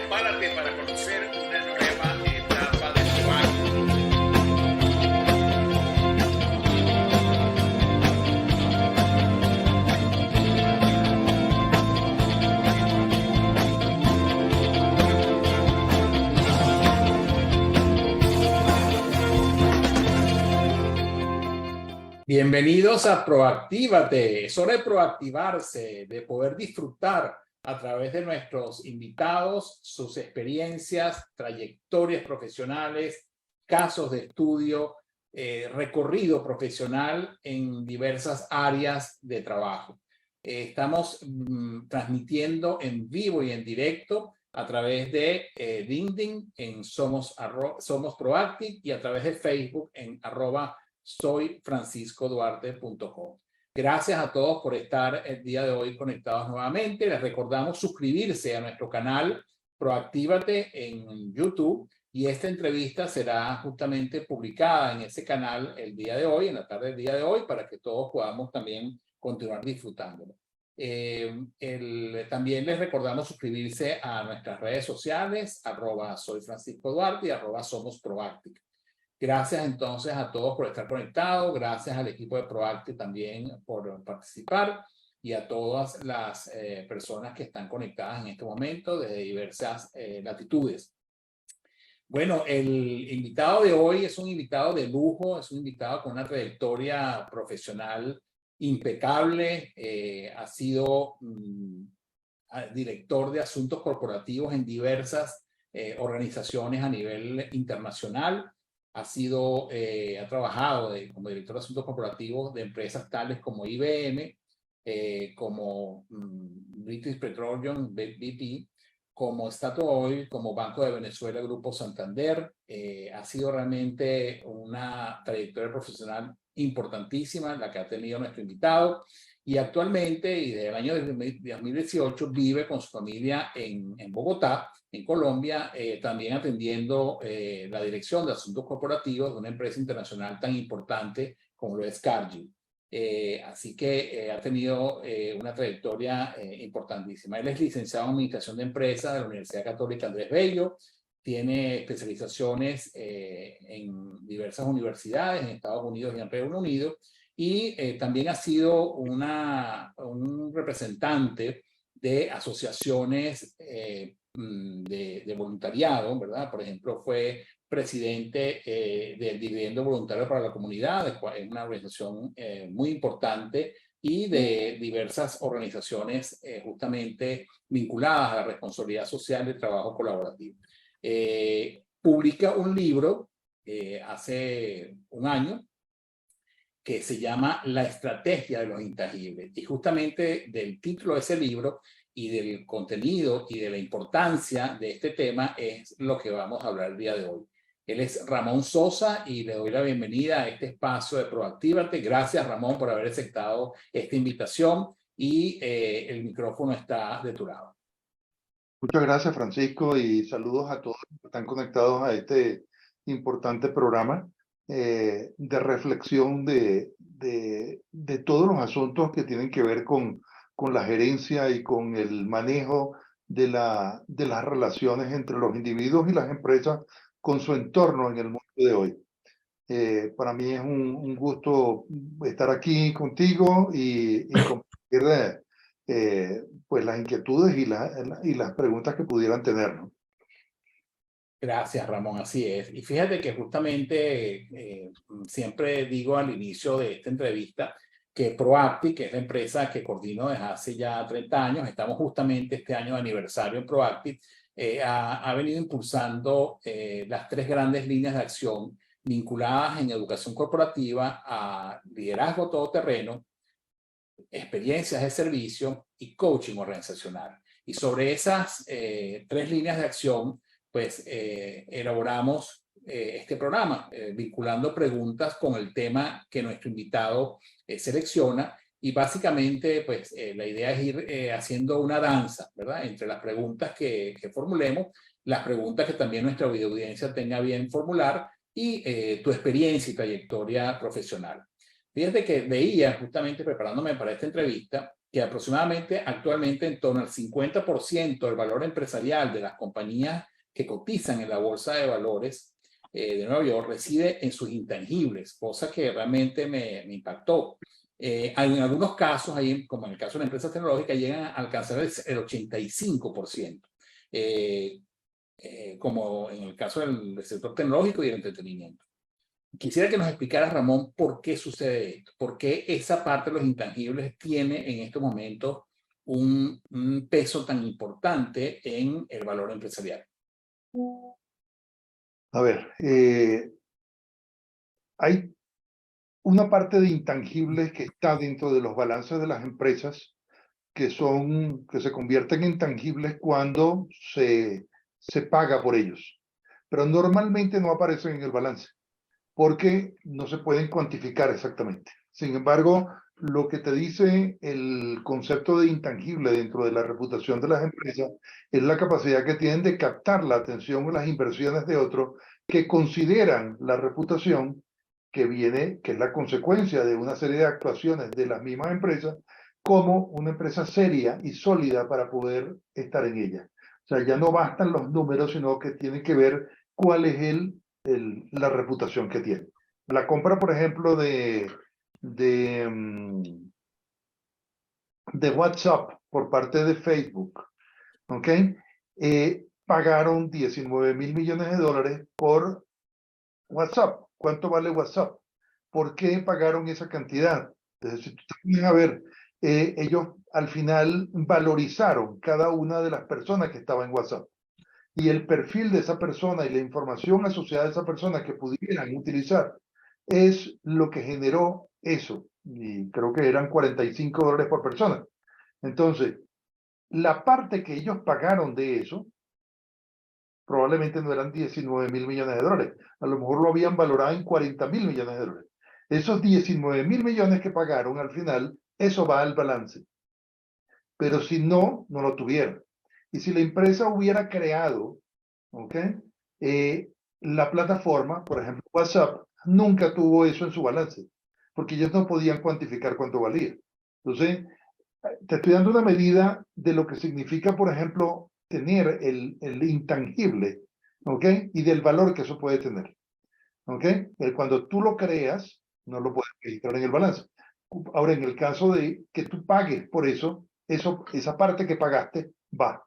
Prepárate para conocer una nueva etapa de tu año. Bienvenidos a Proactívate. Es hora de proactivarse, de poder disfrutar a través de nuestros invitados, sus experiencias, trayectorias profesionales, casos de estudio, recorrido profesional en diversas áreas de trabajo. Estamos transmitiendo en vivo y en directo a través de LinkedIn en Somos Proactive y a través de Facebook en @soyfranciscoduarte.com. Gracias a todos por estar el día de hoy conectados nuevamente. Les recordamos suscribirse a nuestro canal Proactívate en YouTube y esta entrevista será justamente publicada en ese canal el día de hoy, en la tarde del día de hoy, para que todos podamos también continuar disfrutándolo. También les recordamos suscribirse a nuestras redes sociales, @soyfranciscoduarte y @somosproactive. Gracias entonces a todos por estar conectados, gracias al equipo de Proactive también por participar y a todas las personas que están conectadas en este momento desde diversas latitudes. Bueno, el invitado de hoy es un invitado de lujo, es un invitado con una trayectoria profesional impecable, ha sido director de asuntos corporativos en diversas organizaciones a nivel internacional. Ha trabajado como director de asuntos corporativos de empresas tales como IBM, como British Petroleum, BP, como Statoil, como Banco de Venezuela, Grupo Santander. Ha sido realmente una trayectoria profesional importantísima la que ha tenido nuestro invitado. Y actualmente, y desde el año 2018, vive con su familia en Bogotá, en Colombia, también atendiendo la dirección de asuntos corporativos de una empresa internacional tan importante como lo es Cargill. Así que ha tenido una trayectoria importantísima. Él es licenciado en Administración de Empresas de la Universidad Católica Andrés Bello, tiene especializaciones en diversas universidades en Estados Unidos y en Reino Unido, y también ha sido un representante de asociaciones de voluntariado, ¿verdad? Por ejemplo, fue presidente del Dividendo Voluntario para la Comunidad, es una organización muy importante, y de diversas organizaciones justamente vinculadas a la responsabilidad social y el trabajo colaborativo. Publica un libro hace un año que se llama La Estrategia de los Intangibles, y justamente del título de ese libro y del contenido y de la importancia de este tema es lo que vamos a hablar el día de hoy. Él es Ramón Sosa y le doy la bienvenida a este espacio de Proactívate. Gracias, Ramón, por haber aceptado esta invitación, y el micrófono está de tu lado. Muchas gracias, Francisco, y saludos a todos los que están conectados a este importante programa de reflexión de todos los asuntos que tienen que ver con la gerencia y con el manejo de las relaciones entre los individuos y las empresas con su entorno en el mundo de hoy. Para mí es un gusto estar aquí contigo y compartir pues las inquietudes y las preguntas que pudieran tener, ¿no? Gracias, Ramón, así es. Y fíjate que justamente siempre digo al inicio de esta entrevista que Proactive, que es la empresa que coordino desde hace ya 30 años, estamos justamente este año de aniversario en Proactive, ha venido impulsando las 3 grandes líneas de acción vinculadas en educación corporativa a liderazgo todoterreno, experiencias de servicio y coaching organizacional. Y sobre esas 3 líneas de acción, pues elaboramos este programa, vinculando preguntas con el tema que nuestro invitado selecciona, y básicamente pues la idea es ir haciendo una danza, ¿verdad?, entre las preguntas que formulemos, las preguntas que también nuestra audiencia tenga bien formular, y tu experiencia y trayectoria profesional. Fíjate que veía, justamente preparándome para esta entrevista, que aproximadamente actualmente en torno al 50% del valor empresarial de las compañías que cotizan en la bolsa de valores de Nueva York reside en sus intangibles, cosa que realmente me impactó. En algunos casos, como en el caso de la empresa tecnológica, llegan a alcanzar el 85%, como en el caso del sector tecnológico y el entretenimiento. Quisiera que nos explicara, Ramón, por qué sucede esto, por qué esa parte de los intangibles tiene en estos momentos un peso tan importante en el valor empresarial. A ver, hay una parte de intangibles que está dentro de los balances de las empresas que se convierten en tangibles cuando se paga por ellos, pero normalmente no aparecen en el balance porque no se pueden cuantificar exactamente. Sin embargo, lo que te dice el concepto de intangible dentro de la reputación de las empresas es la capacidad que tienen de captar la atención o las inversiones de otros que consideran la reputación que es la consecuencia de una serie de actuaciones de las mismas empresas, como una empresa seria y sólida para poder estar en ella. O sea, ya no bastan los números, sino que tienen que ver cuál es la reputación que tiene. La compra, por ejemplo, de WhatsApp por parte de Facebook, ¿ok? Pagaron 19.000 millones de dólares por WhatsApp. ¿Cuánto vale WhatsApp? ¿Por qué pagaron esa cantidad? Entonces, si tú te pones a ver, ellos al final valorizaron cada una de las personas que estaba en WhatsApp. Y el perfil de esa persona y la información asociada a esa persona que pudieran utilizar es lo que generó eso. Y creo que eran $45 por persona. Entonces, la parte que ellos pagaron de eso probablemente no eran 19.000 millones de dólares. A lo mejor lo habían valorado en 40.000 millones de dólares. Esos 19.000 millones que pagaron al final, eso va al balance. Pero si no, no lo tuvieron. Y si la empresa hubiera creado, ¿ok? La plataforma, por ejemplo, WhatsApp, nunca tuvo eso en su balance, porque ellos no podían cuantificar cuánto valía. Entonces, te estoy dando una medida de lo que significa, por ejemplo, tener el intangible, ¿ok? Y del valor que eso puede tener, ¿ok? Cuando tú lo creas, no lo puedes registrar en el balance. Ahora, en el caso de que tú pagues por eso, esa parte que pagaste va.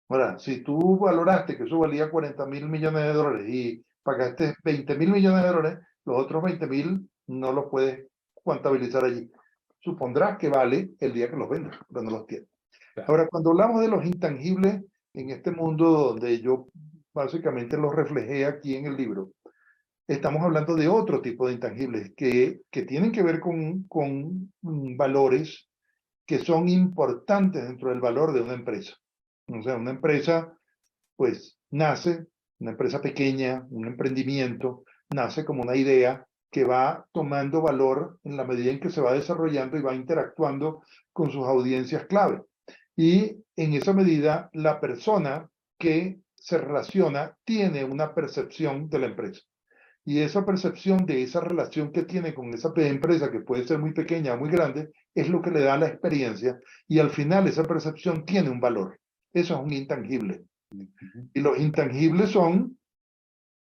Ahora, si tú valoraste que eso valía 40.000 millones de dólares y pagaste 20.000 millones de dólares, los otros 20.000 no los puedes contabilizar allí. Supondrás que vale el día que los vendas, pero no los tienes. Claro. Ahora, cuando hablamos de los intangibles en este mundo donde yo básicamente los reflejé aquí en el libro, estamos hablando de otro tipo de intangibles que tienen que ver con valores que son importantes dentro del valor de una empresa. O sea, una empresa, pues, nace, una empresa pequeña, un emprendimiento, nace como una idea que va tomando valor en la medida en que se va desarrollando y va interactuando con sus audiencias clave. Y en esa medida, la persona que se relaciona tiene una percepción de la empresa. Y esa percepción de esa relación que tiene con esa empresa, que puede ser muy pequeña o muy grande, es lo que le da la experiencia. Y al final esa percepción tiene un valor. Eso es un intangible. Y los intangibles son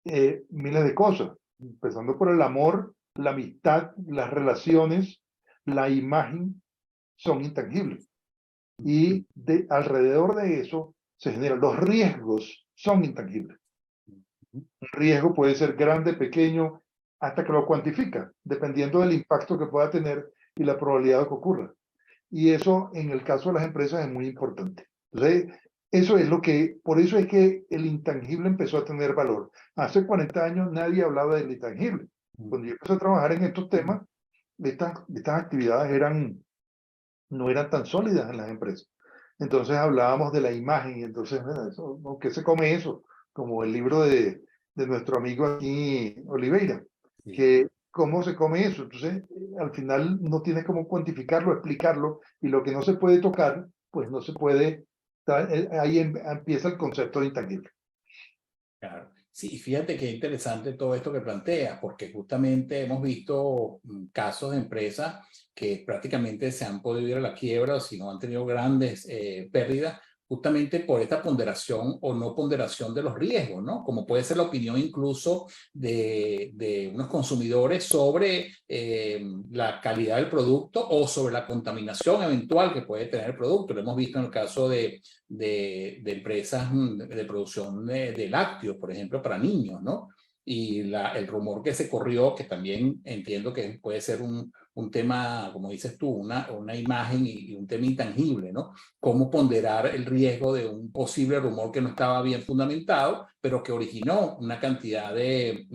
miles de cosas, empezando por el amor, la amistad, las relaciones, la imagen, son intangibles. Y alrededor de eso se generan los riesgos, son intangibles. Un riesgo puede ser grande, pequeño, hasta que lo cuantifica, dependiendo del impacto que pueda tener y la probabilidad de que ocurra. Y eso, en el caso de las empresas, es muy importante. Entonces, eso es por eso es que el intangible empezó a tener valor. Hace 40 años nadie hablaba del intangible. Cuando yo empecé a trabajar en estos temas, estas actividades no eran tan sólidas en las empresas. Entonces hablábamos de la imagen y entonces, bueno, ¿qué se come eso? Como el libro de nuestro amigo aquí, Oliveira, Sí. que cómo se come eso. Entonces, al final no tienes cómo cuantificarlo, explicarlo, y lo que no se puede tocar, pues no se puede, ahí empieza el concepto de intangible. Claro. Sí, fíjate qué interesante todo esto que planteas, porque justamente hemos visto casos de empresas que prácticamente se han podido ir a la quiebra o si no han tenido grandes pérdidas, justamente por esta ponderación o no ponderación de los riesgos, ¿no? Como puede ser la opinión incluso de unos consumidores sobre la calidad del producto o sobre la contaminación eventual que puede tener el producto. Lo hemos visto en el caso de empresas de producción de lácteos, por ejemplo, para niños, ¿no? Y el rumor que se corrió, que también entiendo que puede ser un tema, como dices tú, una imagen y un tema intangible, ¿no? Cómo ponderar el riesgo de un posible rumor que no estaba bien fundamentado, pero que originó una cantidad de,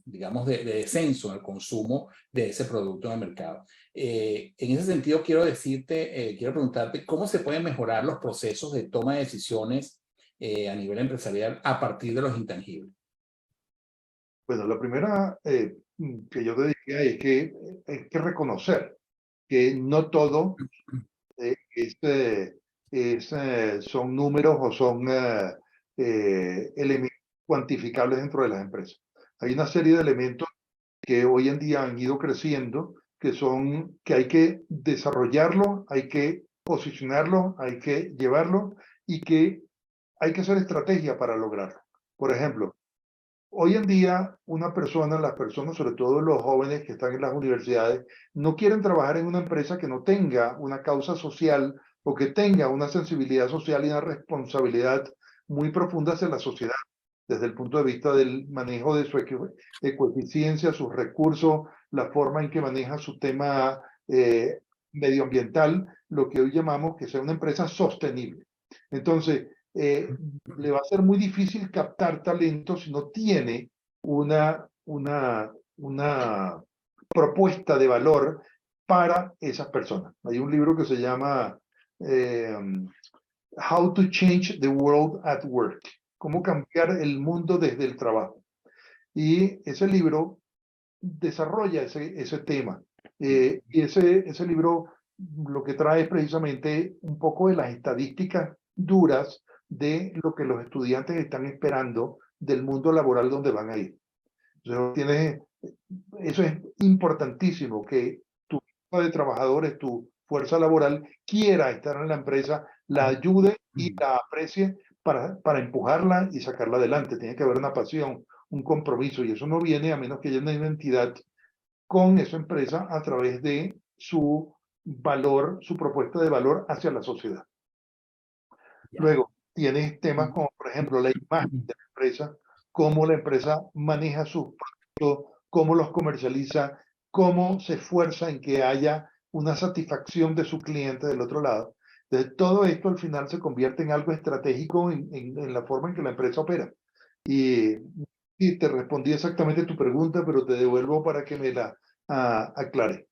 digamos, de descenso en el consumo de ese producto en el mercado. En ese sentido, quiero decirte, quiero preguntarte cómo se pueden mejorar los procesos de toma de decisiones a nivel empresarial a partir de los intangibles. Bueno, la primera que yo te diría es que hay que reconocer que no todo son números o son elementos cuantificables dentro de las empresas. Hay una serie de elementos que hoy en día han ido creciendo, que hay que desarrollarlo, hay que posicionarlo, hay que llevarlo y que hay que hacer estrategia para lograrlo. Por ejemplo, hoy en día las personas, sobre todo los jóvenes que están en las universidades, no quieren trabajar en una empresa que no tenga una causa social o que tenga una sensibilidad social y una responsabilidad muy profunda hacia la sociedad, desde el punto de vista del manejo de su ecoeficiencia, sus recursos, la forma en que maneja su tema medioambiental, lo que hoy llamamos que sea una empresa sostenible. Entonces, le va a ser muy difícil captar talento si no tiene una propuesta de valor para esas personas. Hay un libro que se llama How to Change the World at Work, cómo cambiar el mundo desde el trabajo. Y ese libro desarrolla ese tema. Y ese libro lo que trae es precisamente un poco de las estadísticas duras de lo que los estudiantes están esperando del mundo laboral donde van a ir. Entonces, eso es importantísimo, que tu grupo de trabajadores, tu fuerza laboral, quiera estar en la empresa, la ayude y la aprecie para empujarla y sacarla adelante. Tiene que haber una pasión, un compromiso, y eso no viene a menos que haya una identidad con esa empresa a través de su valor, su propuesta de valor hacia la sociedad. Luego, tienes temas como, por ejemplo, la imagen de la empresa, cómo la empresa maneja sus productos, cómo los comercializa, cómo se esfuerza en que haya una satisfacción de su cliente del otro lado. Entonces, todo esto al final se convierte en algo estratégico en la forma en que la empresa opera. Y te respondí exactamente tu pregunta, pero te devuelvo para que me la aclare.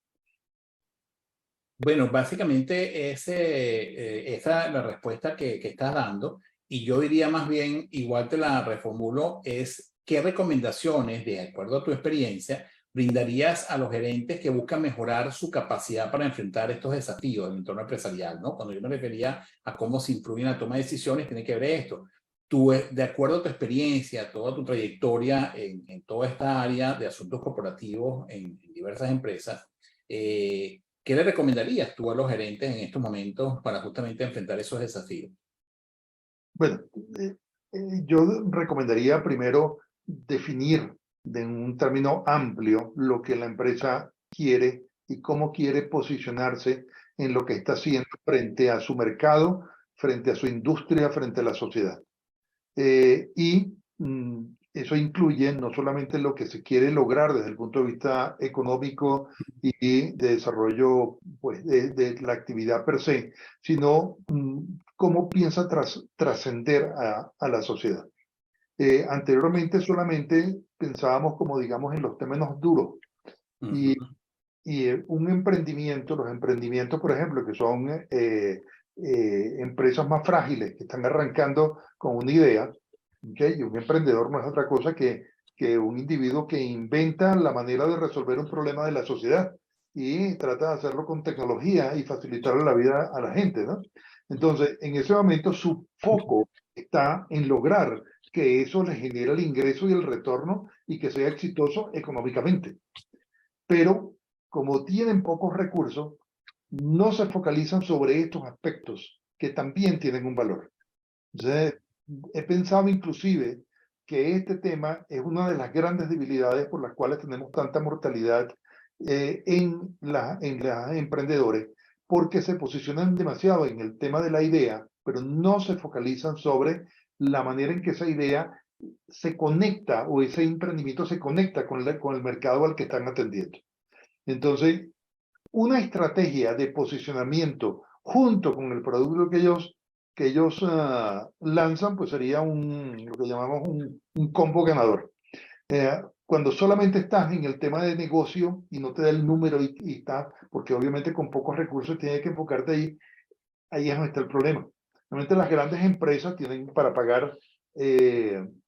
Bueno, básicamente esa es la respuesta que estás dando y yo diría más bien, igual te la reformulo, es qué recomendaciones, de acuerdo a tu experiencia, brindarías a los gerentes que buscan mejorar su capacidad para enfrentar estos desafíos del entorno empresarial, ¿no? Cuando yo me refería a cómo se influye en la toma de decisiones, tiene que ver esto. Tú, de acuerdo a tu experiencia, toda tu trayectoria en toda esta área de asuntos corporativos en diversas empresas, ¿qué le recomendarías tú a los gerentes en estos momentos para justamente enfrentar esos desafíos? Bueno, yo recomendaría primero definir de un término amplio lo que la empresa quiere y cómo quiere posicionarse en lo que está haciendo frente a su mercado, frente a su industria, frente a la sociedad. Eso incluye no solamente lo que se quiere lograr desde el punto de vista económico y de desarrollo, pues, de la actividad per se, sino cómo piensa trascender a la sociedad. Anteriormente solamente pensábamos, como digamos, en los términos duros. Y un emprendimiento, los emprendimientos, por ejemplo, que son empresas más frágiles, que están arrancando con una idea, ¿okay? Y un emprendedor no es otra cosa que un individuo que inventa la manera de resolver un problema de la sociedad y trata de hacerlo con tecnología y facilitarle la vida a la gente, ¿no? Entonces, en ese momento su foco está en lograr que eso les genere el ingreso y el retorno y que sea exitoso económicamente. Pero como tienen pocos recursos, no se focalizan sobre estos aspectos que también tienen un valor. Entonces, he pensado inclusive que este tema es una de las grandes debilidades por las cuales tenemos tanta mortalidad en los emprendedores, porque se posicionan demasiado en el tema de la idea, pero no se focalizan sobre la manera en que esa idea se conecta o ese emprendimiento se conecta con el mercado al que están atendiendo. Entonces, una estrategia de posicionamiento junto con el producto que ellos lanzan, pues sería lo que llamamos un combo ganador. Cuando solamente estás en el tema de negocio y no te da el número y está, porque obviamente con pocos recursos tienes que enfocarte ahí es donde está el problema. Realmente las grandes empresas tienen para pagar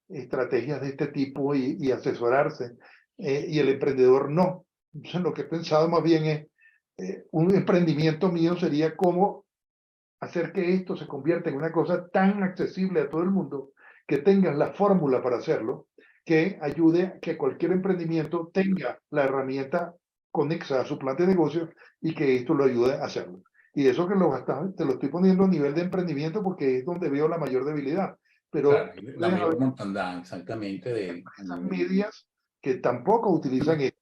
estrategias de este tipo y asesorarse, y el emprendedor no. Entonces, lo que he pensado más bien es, un emprendimiento mío sería cómo hacer que esto se convierta en una cosa tan accesible a todo el mundo, que tengas la fórmula para hacerlo, que ayude a que cualquier emprendimiento tenga la herramienta conexa a su plan de negocio y que esto lo ayude a hacerlo. Y eso que te lo estoy poniendo a nivel de emprendimiento porque es donde veo la mayor debilidad. Pero Claro, la mayor mortandad, exactamente, esas medias que tampoco utilizan esto,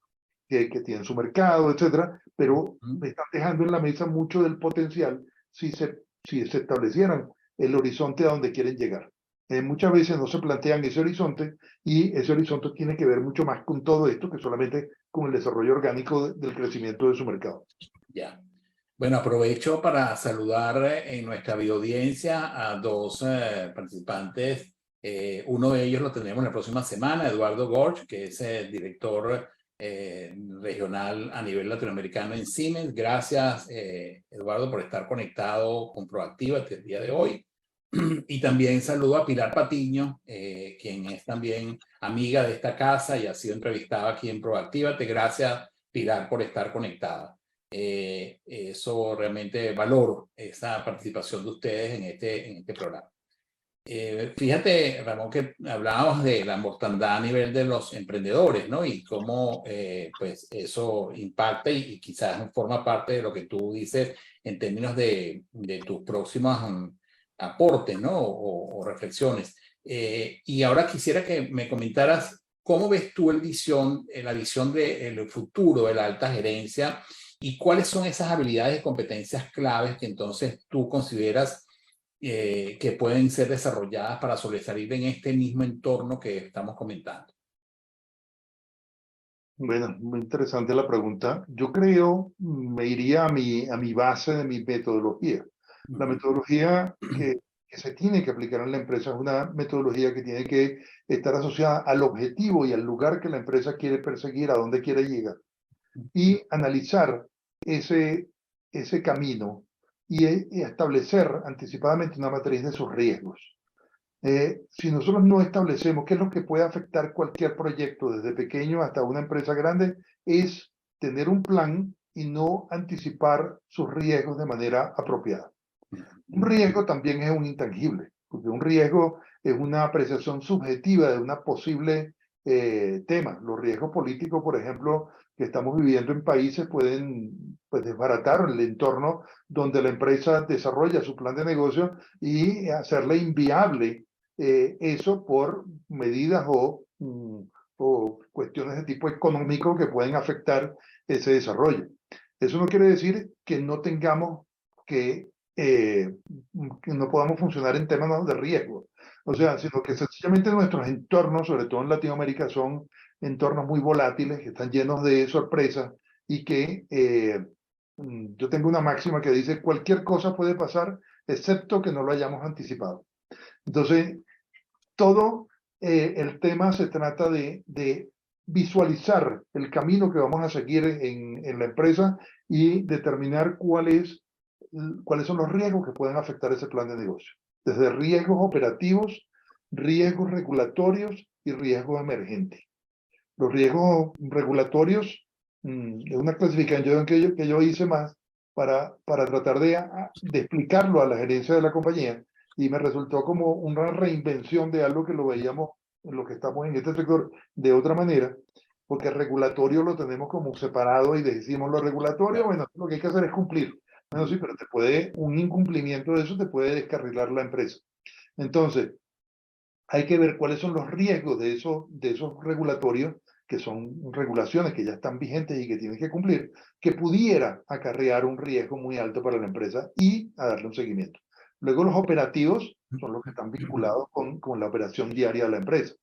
que tienen su mercado, etcétera, pero me están dejando en la mesa mucho del potencial si se establecieran el horizonte a donde quieren llegar. Muchas veces no se plantean ese horizonte y ese horizonte tiene que ver mucho más con todo esto que solamente con el desarrollo orgánico del crecimiento de su mercado. Ya. Bueno, aprovecho para saludar en nuestra videoaudiencia a dos participantes. Uno de ellos lo tendremos la próxima semana, Eduardo Gorch, que es el director regional a nivel latinoamericano en Siemens. Gracias, Eduardo, por estar conectado con Proactiva el día de hoy. Y también saludo a Pilar Patiño, quien es también amiga de esta casa y ha sido entrevistada aquí en Proactiva. Gracias, Pilar, por estar conectada. Eso realmente valoro, esa participación de ustedes en este programa. Fíjate, Ramón, que hablábamos de la mortandad a nivel de los emprendedores, ¿no? Y cómo pues eso impacta y quizás forma parte de lo que tú dices en términos de tus próximos aportes, ¿no? O reflexiones. Y ahora quisiera que me comentaras cómo ves tú la visión del futuro de la alta gerencia y cuáles son esas habilidades y competencias claves que entonces tú consideras que pueden ser desarrolladas para sobresalir en este mismo entorno que estamos comentando. Bueno, muy interesante la pregunta. Yo creo, me iría a mi base de mi metodología. La metodología que se tiene que aplicar en la empresa es una metodología que tiene que estar asociada al objetivo y al lugar que la empresa quiere perseguir, a dónde quiere llegar, y analizar ese camino y establecer anticipadamente una matriz de sus riesgos. Si nosotros no establecemos qué es lo que puede afectar cualquier proyecto, desde pequeño hasta una empresa grande, es tener un plan y no anticipar sus riesgos de manera apropiada. Un riesgo también es un intangible, porque un riesgo es una apreciación subjetiva de una posible tema. Los riesgos políticos, por ejemplo, que estamos viviendo en países pueden pues, desbaratar el entorno donde la empresa desarrolla su plan de negocio y hacerle inviable eso por medidas o cuestiones de tipo económico que pueden afectar ese desarrollo. Eso no quiere decir que no tengamos que no podamos funcionar en temas de riesgo. O sea, sino que sencillamente nuestros entornos, sobre todo en Latinoamérica, son entornos muy volátiles, que están llenos de sorpresas y que yo tengo una máxima que dice cualquier cosa puede pasar excepto que no lo hayamos anticipado. Entonces, todo el tema se trata de visualizar el camino que vamos a seguir en la empresa y determinar cuáles son los riesgos que pueden afectar ese plan de negocio. Desde riesgos operativos, riesgos regulatorios y riesgos emergentes. Los riesgos regulatorios es una clasificación que yo hice más para tratar de explicarlo a la gerencia de la compañía. y me resultó como una reinvención de algo que lo veíamos en lo que estamos en este sector de otra manera, porque el regulatorio lo tenemos como separado y decimos lo regulatorio, bueno, lo que hay que hacer es cumplir. Bueno, sí, pero un incumplimiento de eso te puede descarrilar la empresa. Entonces, hay que ver cuáles son los riesgos de esos regulatorios, que son regulaciones que ya están vigentes y que tienen que cumplir, que pudiera acarrear un riesgo muy alto para la empresa y a darle un seguimiento. Luego los operativos son los que están vinculados con la operación diaria de la empresa.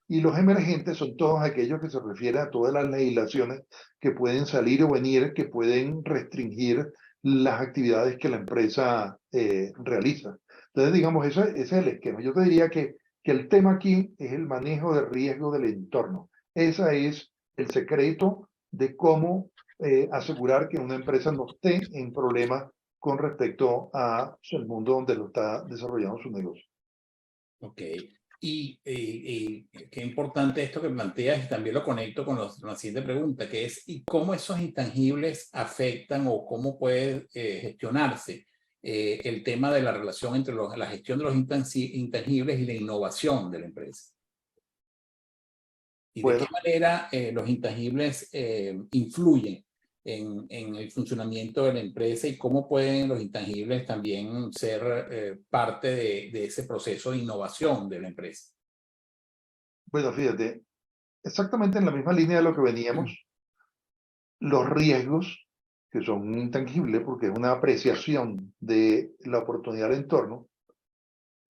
Y los emergentes son todos aquellos que se refieren a todas las legislaciones que pueden salir o venir, que pueden restringir las actividades que la empresa realiza. Entonces, digamos, ese es el esquema. Yo te diría que el tema aquí es el manejo de riesgo del entorno. Ese es el secreto de cómo asegurar que una empresa no esté en problemas con respecto a el mundo donde lo está desarrollando su negocio. Ok. Y qué importante esto que planteas, y también lo conecto con la siguiente pregunta, que es, ¿y cómo esos intangibles afectan o cómo puede gestionarse el tema de la relación entre la gestión de los intangibles y la innovación de la empresa? ¿Y de qué manera los intangibles influyen en el funcionamiento de la empresa y cómo pueden los intangibles también ser parte de ese proceso de innovación de la empresa? Bueno, fíjate, exactamente en la misma línea de lo que veníamos, los riesgos, que son intangibles porque es una apreciación de la oportunidad del entorno,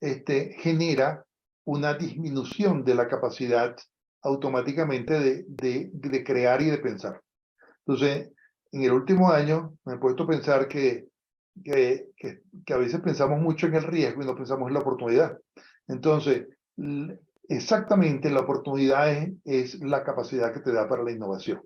genera una disminución de la capacidad automáticamente de crear y de pensar. Entonces, en el último año me he puesto a pensar que a veces pensamos mucho en el riesgo y no pensamos en la oportunidad. Entonces, exactamente la oportunidad es la capacidad que te da para la innovación.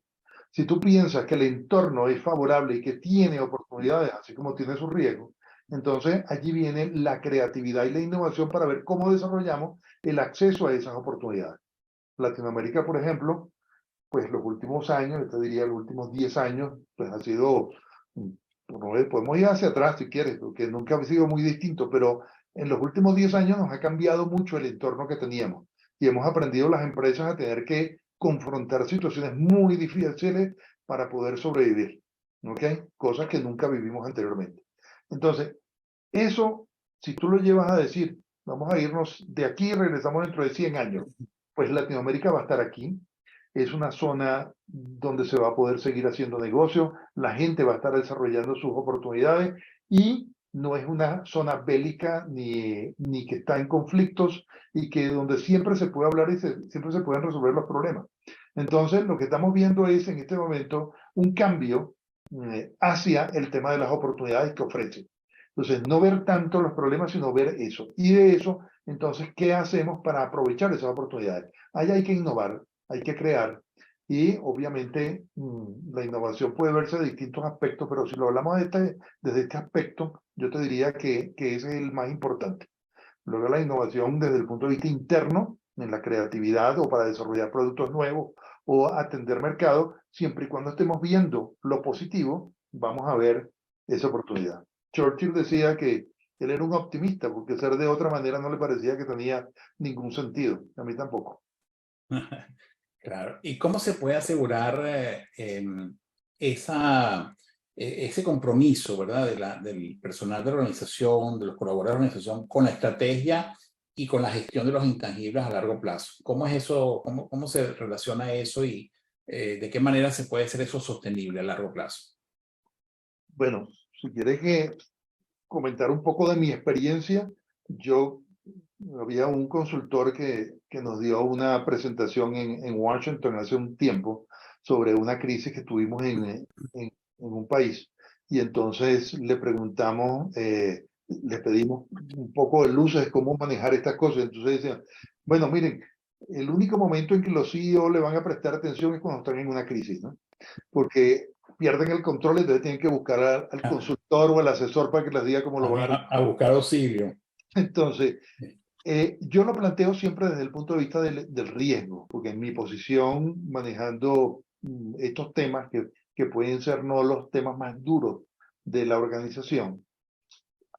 Si tú piensas que el entorno es favorable y que tiene oportunidades, así como tiene sus riesgos, entonces allí viene la creatividad y la innovación para ver cómo desarrollamos el acceso a esas oportunidades. Latinoamérica, por ejemplo, pues los últimos años, yo te diría los últimos 10 años, pues ha sido, podemos ir hacia atrás si quieres, porque nunca ha sido muy distinto, pero en los últimos 10 años nos ha cambiado mucho el entorno que teníamos y hemos aprendido las empresas a tener que confrontar situaciones muy difíciles para poder sobrevivir, ¿ok? Cosas que nunca vivimos anteriormente. Entonces, eso, si tú lo llevas a decir, vamos a irnos de aquí y regresamos dentro de 100 años, pues Latinoamérica va a estar aquí, es una zona donde se va a poder seguir haciendo negocio, la gente va a estar desarrollando sus oportunidades y no es una zona bélica ni que está en conflictos y que donde siempre se puede hablar y siempre se pueden resolver los problemas. Entonces, lo que estamos viendo es en este momento un cambio hacia el tema de las oportunidades que ofrece. Entonces, no ver tanto los problemas, sino ver eso. Y de eso, entonces, ¿qué hacemos para aprovechar esas oportunidades? Ahí hay que innovar, hay que crear. Y obviamente la innovación puede verse de distintos aspectos, pero si lo hablamos desde este aspecto, yo te diría que ese es el más importante. Luego la innovación desde el punto de vista interno, en la creatividad o para desarrollar productos nuevos o atender mercado, siempre y cuando estemos viendo lo positivo, vamos a ver esa oportunidad. Churchill decía que él era un optimista, porque ser de otra manera no le parecía que tenía ningún sentido. A mí tampoco. Claro. ¿Y cómo se puede asegurar ese compromiso, ¿verdad? Del personal de la organización, de los colaboradores de la organización, con la estrategia y con la gestión de los intangibles a largo plazo? ¿Cómo es eso? ¿Cómo se relaciona eso y de qué manera se puede hacer eso sostenible a largo plazo? Bueno, si quieres que comentar un poco de mi experiencia, yo había un consultor que nos dio una presentación en Washington hace un tiempo sobre una crisis que tuvimos en un país. Y entonces le preguntamos, le pedimos un poco de luces, cómo manejar estas cosas. Entonces decían, bueno, miren, el único momento en que los CEO le van a prestar atención es cuando están en una crisis, ¿no? Porque pierden el control y entonces tienen que buscar al consultor o al asesor para que les diga cómo lo van A buscar auxilio. Entonces, yo lo planteo siempre desde el punto de vista del riesgo, porque en mi posición manejando estos temas que pueden ser no los temas más duros de la organización,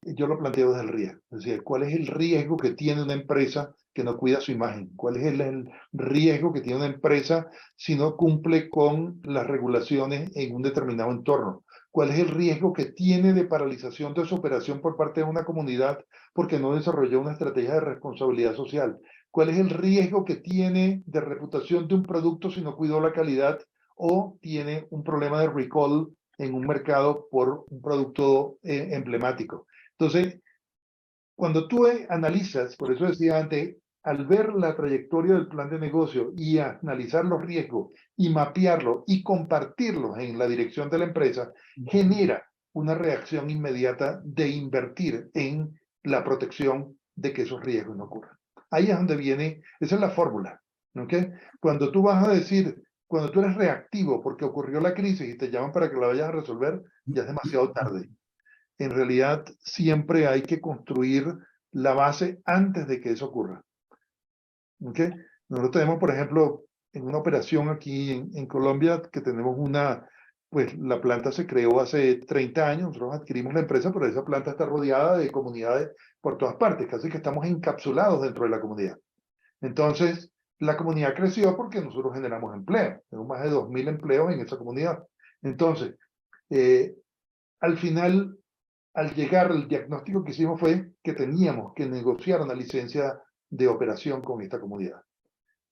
yo lo planteo desde el riesgo. Es decir, ¿cuál es el riesgo que tiene una empresa que no cuida su imagen? ¿Cuál es el riesgo que tiene una empresa si no cumple con las regulaciones en un determinado entorno? ¿Cuál es el riesgo que tiene de paralización de su operación por parte de una comunidad porque no desarrolló una estrategia de responsabilidad social? ¿Cuál es el riesgo que tiene de reputación de un producto si no cuidó la calidad o tiene un problema de recall en un mercado por un producto emblemático? Entonces, cuando tú analizas, por eso decía antes, al ver la trayectoria del plan de negocio y analizar los riesgos y mapearlos y compartirlos en la dirección de la empresa, genera una reacción inmediata de invertir en la protección de que esos riesgos no ocurran. Ahí es donde viene, esa es la fórmula, ¿ok? Cuando tú vas a decir, cuando tú eres reactivo porque ocurrió la crisis y te llaman para que la vayas a resolver, ya es demasiado tarde. En realidad, siempre hay que construir la base antes de que eso ocurra. ¿Okay? Nosotros tenemos, por ejemplo, en una operación aquí en Colombia, que tenemos pues la planta se creó hace 30 años, nosotros adquirimos la empresa, pero esa planta está rodeada de comunidades por todas partes, casi que estamos encapsulados dentro de la comunidad. Entonces, la comunidad creció porque nosotros generamos empleo, tenemos más de 2.000 empleos en esa comunidad. Entonces, al final, al llegar, el diagnóstico que hicimos fue que teníamos que negociar una licencia de operación con esta comunidad.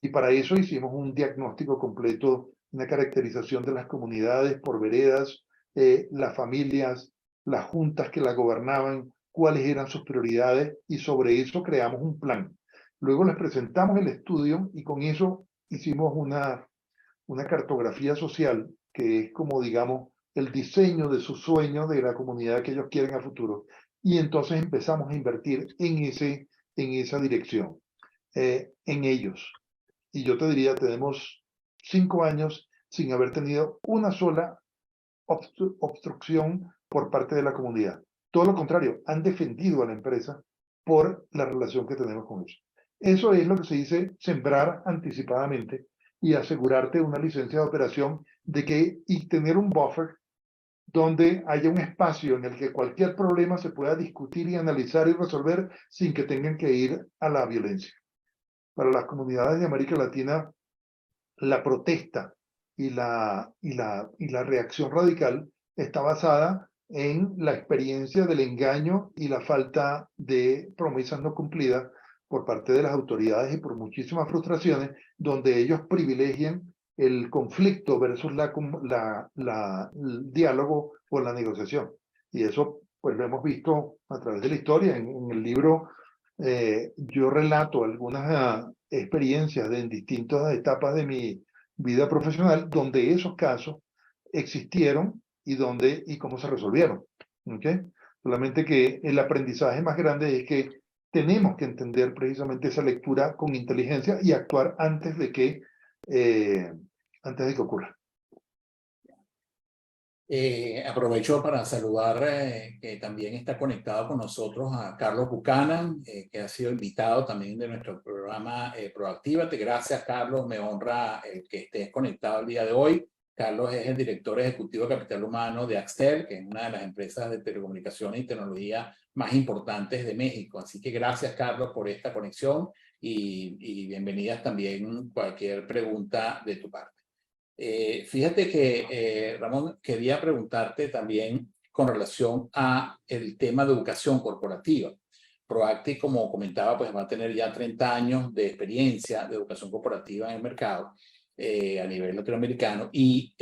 Y para eso hicimos un diagnóstico completo, una caracterización de las comunidades por veredas, las familias, las juntas que la gobernaban, cuáles eran sus prioridades, y sobre eso creamos un plan. Luego les presentamos el estudio y con eso hicimos una cartografía social que es como, digamos, el diseño de su sueño de la comunidad que ellos quieren a futuro. Y entonces empezamos a invertir en esa dirección, en ellos. Y yo te diría, tenemos 5 años sin haber tenido una sola obstrucción por parte de la comunidad. Todo lo contrario, han defendido a la empresa por la relación que tenemos con ellos. Eso es lo que se dice sembrar anticipadamente y asegurarte una licencia de operación y tener un buffer donde haya un espacio en el que cualquier problema se pueda discutir y analizar y resolver sin que tengan que ir a la violencia. Para las comunidades de América Latina, la protesta y la reacción radical está basada en la experiencia del engaño y la falta de promesas no cumplidas por parte de las autoridades y por muchísimas frustraciones, donde ellos privilegian el conflicto versus el diálogo o la negociación. Y eso pues lo hemos visto a través de la historia. En el libro yo relato algunas experiencias en distintas etapas de mi vida profesional donde esos casos existieron y cómo se resolvieron. ¿Okay? Solamente que el aprendizaje más grande es que tenemos que entender precisamente esa lectura con inteligencia y actuar antes de que ocurra. Aprovecho para saludar que también está conectado con nosotros a Carlos Buchanan, que ha sido invitado también de nuestro programa Proactívate. Gracias, Carlos. Me honra que estés conectado el día de hoy. Carlos es el director ejecutivo de Capital Humano de Axtel, que es una de las empresas de telecomunicaciones y tecnología más importantes de México. Así que gracias, Carlos, por esta conexión y bienvenidas también cualquier pregunta de tu parte. Fíjate que, Ramón, quería preguntarte también con relación a el tema de educación corporativa. Proacti, como comentaba, pues va a tener ya 30 años de experiencia de educación corporativa en el mercado a nivel latinoamericano. Y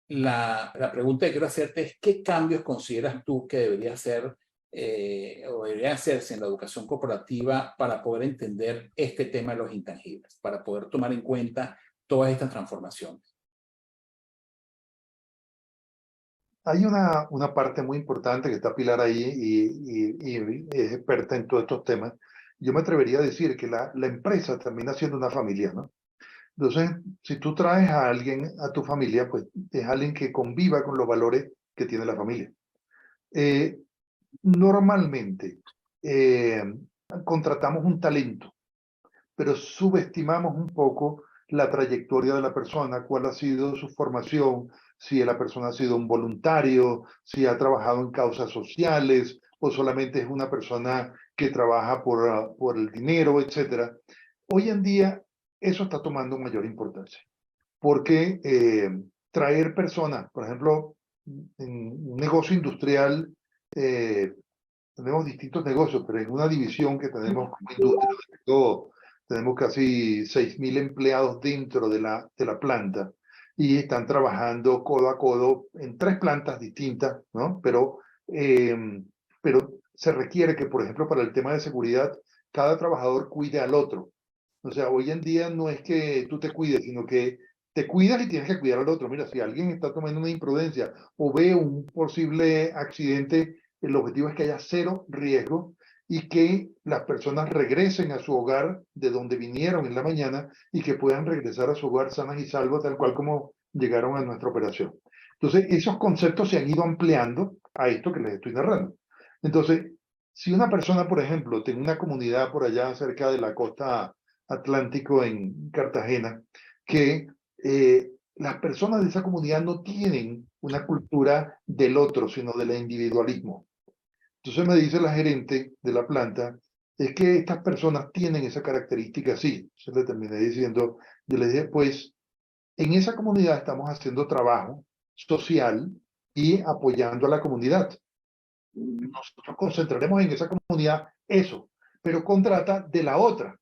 la pregunta que quiero hacerte es, ¿qué cambios consideras tú que debería hacer o debería hacerse en la educación corporativa para poder entender este tema de los intangibles, para poder tomar en cuenta todas estas transformaciones? Hay una parte muy importante que está Pilar ahí y es experta en todos estos temas. Yo me atrevería a decir que la empresa termina siendo una familia, ¿no? Entonces, si tú traes a alguien a tu familia, pues es alguien que conviva con los valores que tiene la familia. Normalmente contratamos un talento, pero subestimamos un poco la trayectoria de la persona, cuál ha sido su formación, si la persona ha sido un voluntario, si ha trabajado en causas sociales o solamente es una persona que trabaja por el dinero, etcétera. Hoy en día eso está tomando mayor importancia, porque traer personas, por ejemplo, en un negocio industrial, eh, tenemos distintos negocios, pero en una división que tenemos como industria, tenemos casi 6.000 empleados dentro de la planta y están trabajando codo a codo en 3 plantas distintas, ¿no? Pero se requiere que, por ejemplo, para el tema de seguridad, cada trabajador cuide al otro. O sea, hoy en día no es que tú te cuides, sino que te cuidas y tienes que cuidar al otro. Mira, si alguien está tomando una imprudencia o ve un posible accidente, el objetivo es que haya cero riesgo y que las personas regresen a su hogar de donde vinieron en la mañana y que puedan regresar a su hogar sanas y salvos, tal cual como llegaron a nuestra operación. Entonces, esos conceptos se han ido ampliando a esto que les estoy narrando. Entonces, si una persona, por ejemplo, tiene una comunidad por allá cerca de la costa Atlántico en Cartagena, que las personas de esa comunidad no tienen una cultura del otro, sino del individualismo. Entonces me dice la gerente de la planta, es que estas personas tienen esa característica así. Entonces le terminé diciendo, yo le dije, pues en esa comunidad estamos haciendo trabajo social y apoyando a la comunidad. Nosotros concentraremos en esa comunidad eso, pero contrata de la otra.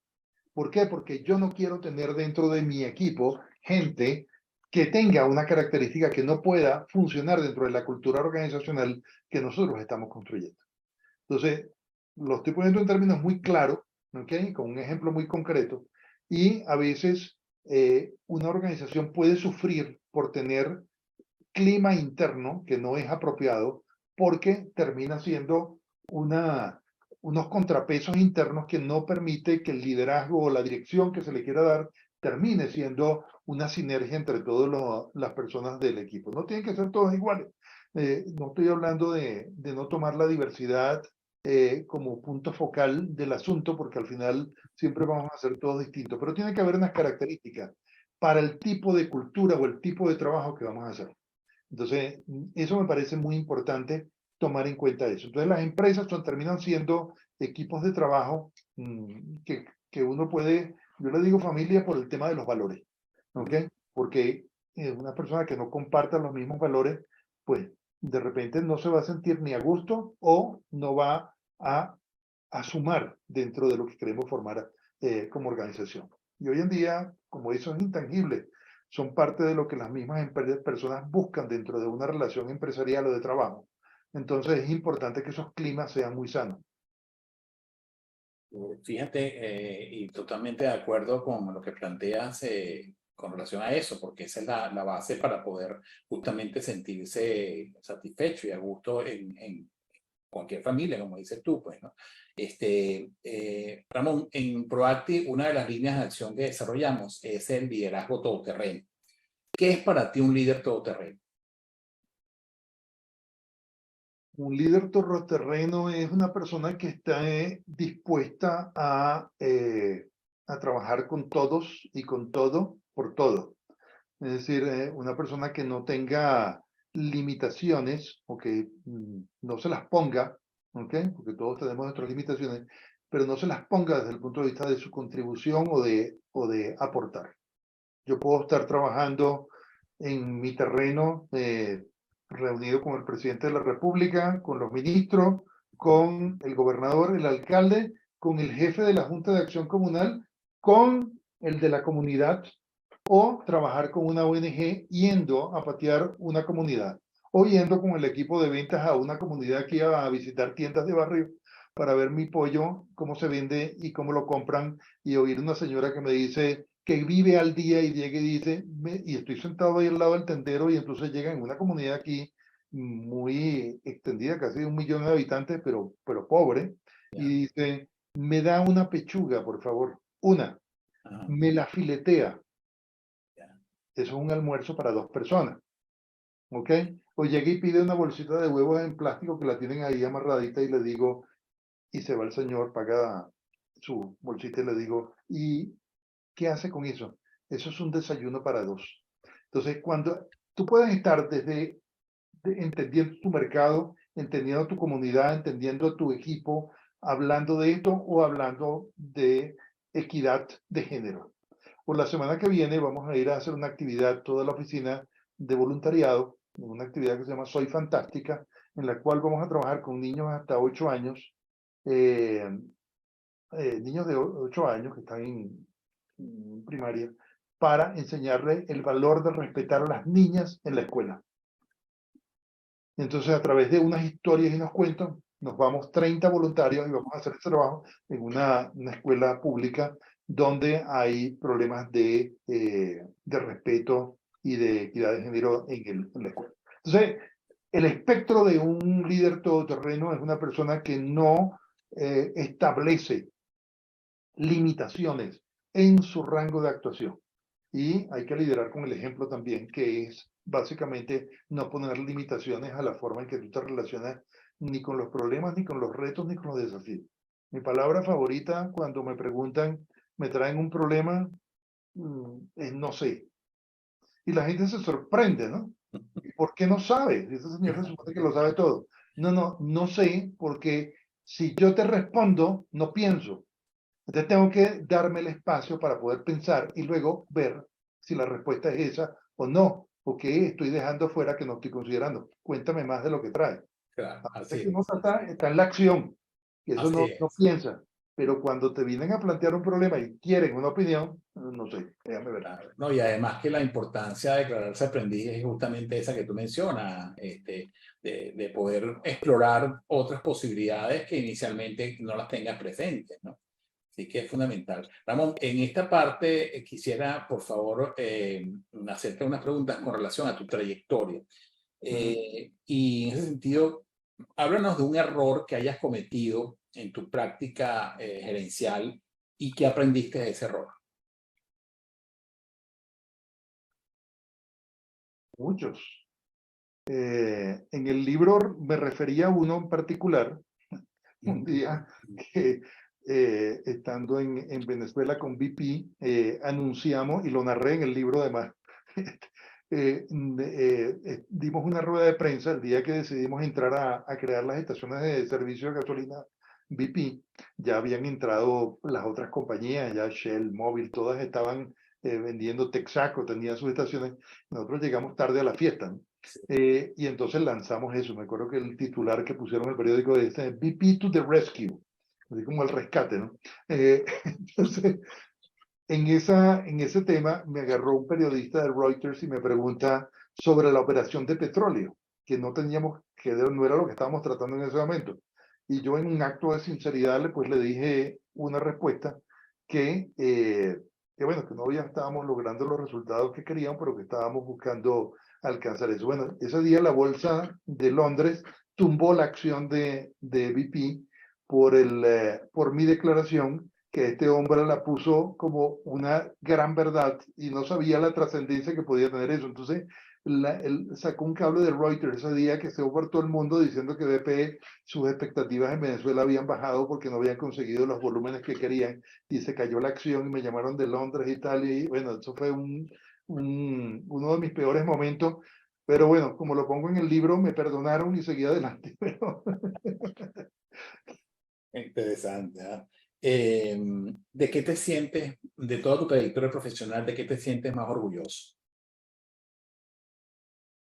¿Por qué? Porque yo no quiero tener dentro de mi equipo gente que tenga una característica que no pueda funcionar dentro de la cultura organizacional que nosotros estamos construyendo. Entonces, lo estoy poniendo en términos muy claros, ¿ok? Con un ejemplo muy concreto. Y a veces una organización puede sufrir por tener clima interno que no es apropiado porque termina siendo una, unos contrapesos internos que no permite que el liderazgo o la dirección que se le quiera dar termine siendo una sinergia entre todas las personas del equipo. No tienen que ser todos iguales. No estoy hablando de no tomar la diversidad como punto focal del asunto, porque al final siempre vamos a ser todos distintos, pero tiene que haber unas características para el tipo de cultura o el tipo de trabajo que vamos a hacer. Entonces, eso me parece muy importante tomar en cuenta eso. Entonces, las empresas terminan siendo equipos de trabajo que uno puede, yo le digo familia por el tema de los valores, ¿ok? Porque una persona que no comparta los mismos valores, pues de repente no se va a sentir ni a gusto o no va a sumar dentro de lo que queremos formar como organización. Y hoy en día, como eso es intangible, son parte de lo que las mismas personas buscan dentro de una relación empresarial o de trabajo. Entonces es importante que esos climas sean muy sanos. Fíjate, y totalmente de acuerdo con lo que planteas con relación a eso, porque esa es la base para poder justamente sentirse satisfecho y a gusto en cualquier familia, como dices tú, pues, ¿no? Ramón, en Proactive, una de las líneas de acción que desarrollamos es el liderazgo todoterreno. ¿Qué es para ti un líder todoterreno? Un líder todoterreno es una persona que está dispuesta a trabajar con todos y con todo por todo. Es decir, una persona que no tenga limitaciones o que no se las ponga, ¿ok? Porque todos tenemos nuestras limitaciones, pero no se las ponga desde el punto de vista de su contribución o de aportar. Yo puedo estar trabajando en mi terreno, reunido con el presidente de la República, con los ministros, con el gobernador, el alcalde, con el jefe de la Junta de Acción Comunal, con el de la comunidad, o trabajar con una ONG yendo a patear una comunidad, o yendo con el equipo de ventas a una comunidad que iba a visitar tiendas de barrio para ver mi pollo, cómo se vende y cómo lo compran, y oír una señora que me dice que vive al día y llega y dice, y estoy sentado ahí al lado del tendero, y entonces llega en una comunidad aquí muy extendida, casi de 1 millón de habitantes, pero pobre, Ya. y dice, me da una pechuga, por favor, una, Ajá, me la filetea. ya. Eso es un almuerzo para 2 personas, ¿ok? O llega y pide una bolsita de huevos en plástico que la tienen ahí amarradita y le digo, y se va el señor, paga su bolsita y le digo, ¿y qué hace con eso? Eso es un desayuno para 2. Entonces, cuando tú puedes estar desde entendiendo tu mercado entendiendo tu comunidad, entendiendo tu equipo, hablando de esto o hablando de equidad de género. Por la semana que viene vamos a ir a hacer una actividad, toda la oficina de voluntariado, una actividad que se llama Soy Fantástica, en la cual vamos a trabajar con niños hasta 8 años, eh, niños de 8 años que están en primaria, para enseñarles el valor de respetar a las niñas en la escuela. Entonces, a través de unas historias y unos cuentos, nos vamos 30 voluntarios y vamos a hacer este trabajo en una escuela pública donde hay problemas de respeto y de equidad de género en la escuela. Entonces, el espectro de un líder todoterreno es una persona que no establece limitaciones en su rango de actuación. Y hay que liderar con el ejemplo también, que es básicamente no poner limitaciones a la forma en que tú te relacionas ni con los problemas, ni con los retos, ni con los desafíos. Mi palabra favorita cuando me preguntan, me traen un problema, es no sé. Y la gente se sorprende, ¿no? ¿Y por qué no sabe? Ese señor se supone que lo sabe todo. No sé, porque si yo te respondo, no pienso. Entonces tengo que darme el espacio para poder pensar y luego ver si la respuesta es esa o no, o qué estoy dejando fuera que no estoy considerando. Cuéntame más de lo que trae. Claro, A así veces que uno es. está en la acción, y eso Así no es. piensa. Pero cuando te vienen a plantear un problema y quieren una opinión, no sé, déjame ver. Claro. No, y además que la importancia de declararse aprendiz es justamente esa que tú mencionas, de poder explorar otras posibilidades que inicialmente no las tengas presentes, ¿no? Así que es fundamental. Ramón, en esta parte quisiera, por favor, hacerte unas preguntas con relación a tu trayectoria. Y en ese sentido, háblanos de un error que hayas cometido en tu práctica gerencial y que aprendiste de ese error. Muchos. En el libro me refería a uno en particular, un día que estando en Venezuela con BP, anunciamos, y lo narré en el libro además, dimos una rueda de prensa el día que decidimos entrar a crear las estaciones de servicio de gasolina BP. Ya habían entrado las otras compañías, ya Shell, Mobil, todas estaban vendiendo Texaco, tenían sus estaciones. Nosotros llegamos tarde a la fiesta, ¿no? Y entonces lanzamos eso. Me acuerdo que el titular que pusieron en el periódico de BP to the rescue, así como el rescate, ¿no? Entonces, en ese tema me agarró un periodista de Reuters y me pregunta sobre la operación de petróleo, que no teníamos, que no era lo que estábamos tratando en ese momento. Y yo en un acto de sinceridad pues le dije una respuesta que bueno, que no estábamos logrando los resultados que queríamos, pero que estábamos buscando alcanzar eso. Bueno, ese día la bolsa de Londres tumbó la acción de BP por mi declaración, que este hombre la puso como una gran verdad y no sabía la trascendencia que podía tener eso. Entonces, él sacó un cable de Reuters ese día que se por todo el mundo diciendo que BP, sus expectativas en Venezuela habían bajado porque no habían conseguido los volúmenes que querían y se cayó la acción y me llamaron de Londres y tal. Y bueno, eso fue uno de mis peores momentos. Pero bueno, como lo pongo en el libro, me perdonaron y seguí adelante. Pero Interesante. ¿Ah? ¿De qué te sientes, de toda tu trayectoria profesional, de qué te sientes más orgulloso?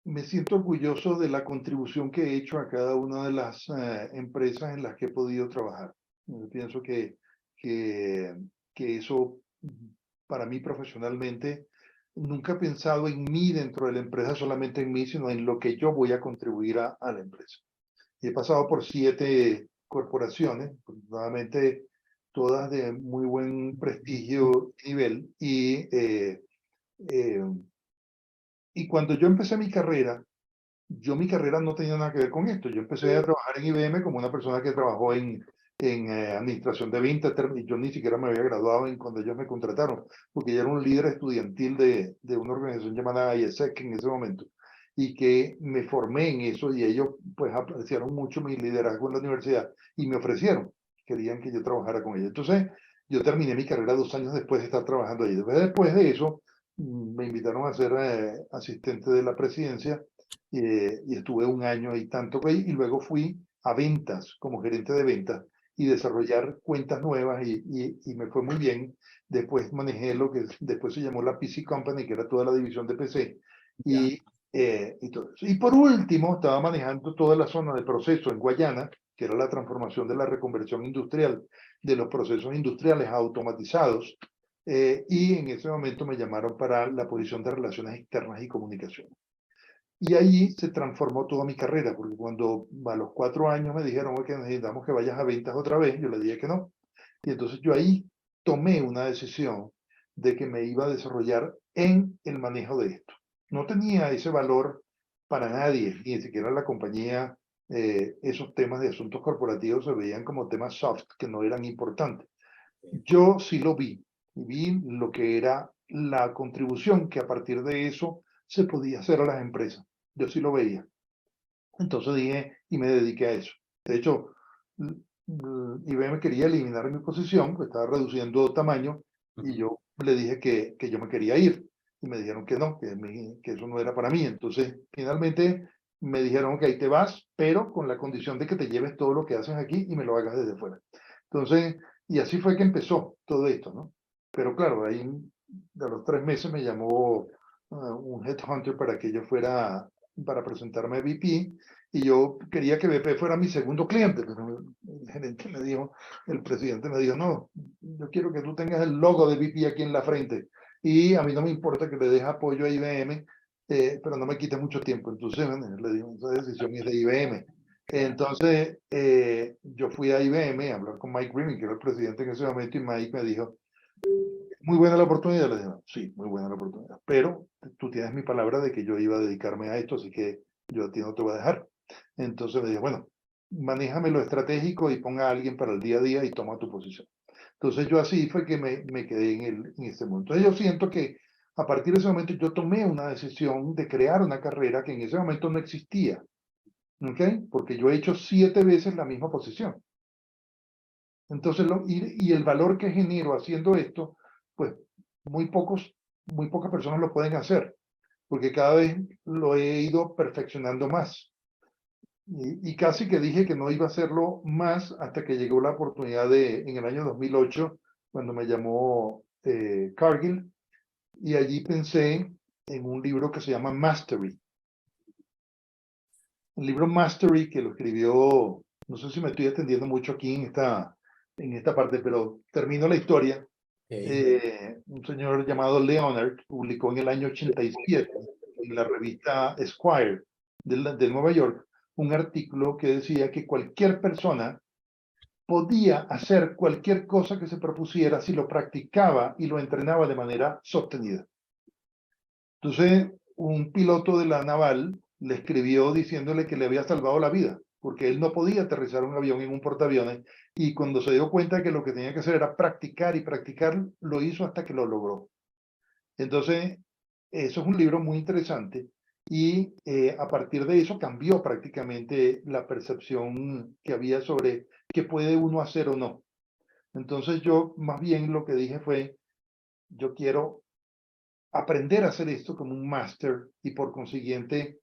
me siento orgulloso de la contribución que he hecho a cada una de las empresas en las que he podido trabajar. Yo pienso que, que eso, para mí profesionalmente, nunca he pensado en mí dentro de la empresa, solamente en mí, sino en lo que yo voy a contribuir a la empresa. Y he pasado por 7 corporaciones, afortunadamente todas de muy buen prestigio y nivel, y cuando yo empecé mi carrera no tenía nada que ver con esto. Yo empecé a trabajar en IBM como una persona que trabajó en administración de ventas, y yo ni siquiera me había graduado cuando ellos me contrataron, porque yo era un líder estudiantil de una organización llamada IESEC en ese momento, y que me formé en eso, y ellos pues apreciaron mucho mi liderazgo en la universidad, y me ofrecieron, querían que yo trabajara con ellos. Entonces, yo terminé mi carrera 2 años después de estar trabajando ahí. Después de eso, me invitaron a ser asistente de la presidencia y estuve un año y tanto, y luego fui a ventas como gerente de ventas y desarrollar cuentas nuevas y me fue muy bien. Después manejé lo que después se llamó la PC Company, que era toda la división de PC, Ya. y todo eso. Y por último, estaba manejando toda la zona de proceso en Guayana, que era la transformación de la reconversión industrial, de los procesos industriales automatizados, y en ese momento me llamaron para la posición de relaciones externas y comunicación. Y allí se transformó toda mi carrera, porque cuando a los 4 años me dijeron que necesitamos que vayas a ventas otra vez, yo le dije que no. Y entonces yo ahí tomé una decisión de que me iba a desarrollar en el manejo de esto. No tenía ese valor para nadie, ni siquiera la compañía. Esos temas de asuntos corporativos se veían como temas soft, que no eran importantes. Yo sí lo vi lo que era la contribución que a partir de eso se podía hacer a las empresas. Yo sí lo veía. Entonces dije, y me dediqué a eso. De hecho, IBM quería eliminar mi posición, pues estaba reduciendo tamaño, y yo le dije que yo me quería ir. Y me dijeron que no, que eso no era para mí. Entonces, finalmente me dijeron que ahí te vas, pero con la condición de que te lleves todo lo que haces aquí y me lo hagas desde fuera. Entonces, y así fue que empezó todo esto, ¿no? Pero claro, ahí de los 3 meses me llamó un headhunter para que yo fuera, para presentarme a VP, y yo quería que BP fuera mi segundo cliente, pero el gerente me dijo, el presidente me dijo, no, yo quiero que tú tengas el logo de BP aquí en la frente, y a mí no me importa que le des apoyo a IBM, pero no me quite mucho tiempo. Entonces le digo, esa decisión es de IBM. Entonces yo fui a IBM a hablar con Mike Grimming, que era el presidente en ese momento, y Mike me dijo, muy buena la oportunidad. Le dije, sí, muy buena la oportunidad, pero tú tienes mi palabra de que yo iba a dedicarme a esto, así que yo a ti no te voy a dejar. Entonces me dijo, bueno, manéjame lo estratégico y ponga a alguien para el día a día y toma tu posición. Entonces yo así fue que me quedé en este momento. Entonces yo siento que a partir de ese momento yo tomé una decisión de crear una carrera que en ese momento no existía, ¿ok? Porque yo he hecho 7 veces la misma posición. Entonces, y el valor que genero haciendo esto, pues muy pocas personas lo pueden hacer, porque cada vez lo he ido perfeccionando más. Y casi que dije que no iba a hacerlo más hasta que llegó la oportunidad en el año 2008, cuando me llamó Cargill, y allí pensé en un libro que se llama Mastery. El libro Mastery, que lo escribió, no sé si me estoy extendiendo mucho aquí en esta parte, pero termino la historia. Un señor llamado Leonard publicó en el año 87 en la revista Esquire de Nueva York un artículo que decía que cualquier persona podía hacer cualquier cosa que se propusiera si lo practicaba y lo entrenaba de manera sostenida. Entonces, un piloto de la naval le escribió diciéndole que le había salvado la vida, porque él no podía aterrizar un avión en un portaaviones, y cuando se dio cuenta que lo que tenía que hacer era practicar y practicar, lo hizo hasta que lo logró. Entonces, eso es un libro muy interesante, y a partir de eso cambió prácticamente la percepción que había sobre qué puede uno hacer o no. Entonces yo más bien lo que dije fue, yo quiero aprender a hacer esto como un máster, y por consiguiente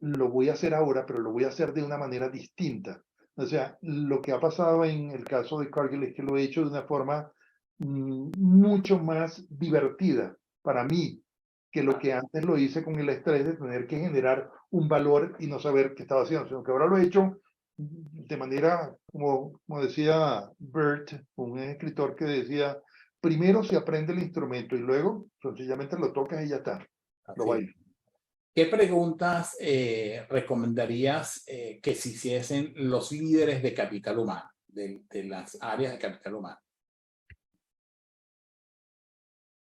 lo voy a hacer ahora, pero lo voy a hacer de una manera distinta. O sea, lo que ha pasado en el caso de Cargill es que lo he hecho de una forma mucho más divertida para mí que lo que antes lo hice con el estrés de tener que generar un valor y no saber qué estaba haciendo, sino que ahora lo he hecho de manera, como decía Bert, un escritor que decía, primero se aprende el instrumento y luego sencillamente lo tocas y ya está, lo bailas. ¿Qué preguntas recomendarías que se hiciesen los líderes de capital humano, de las áreas de capital humano?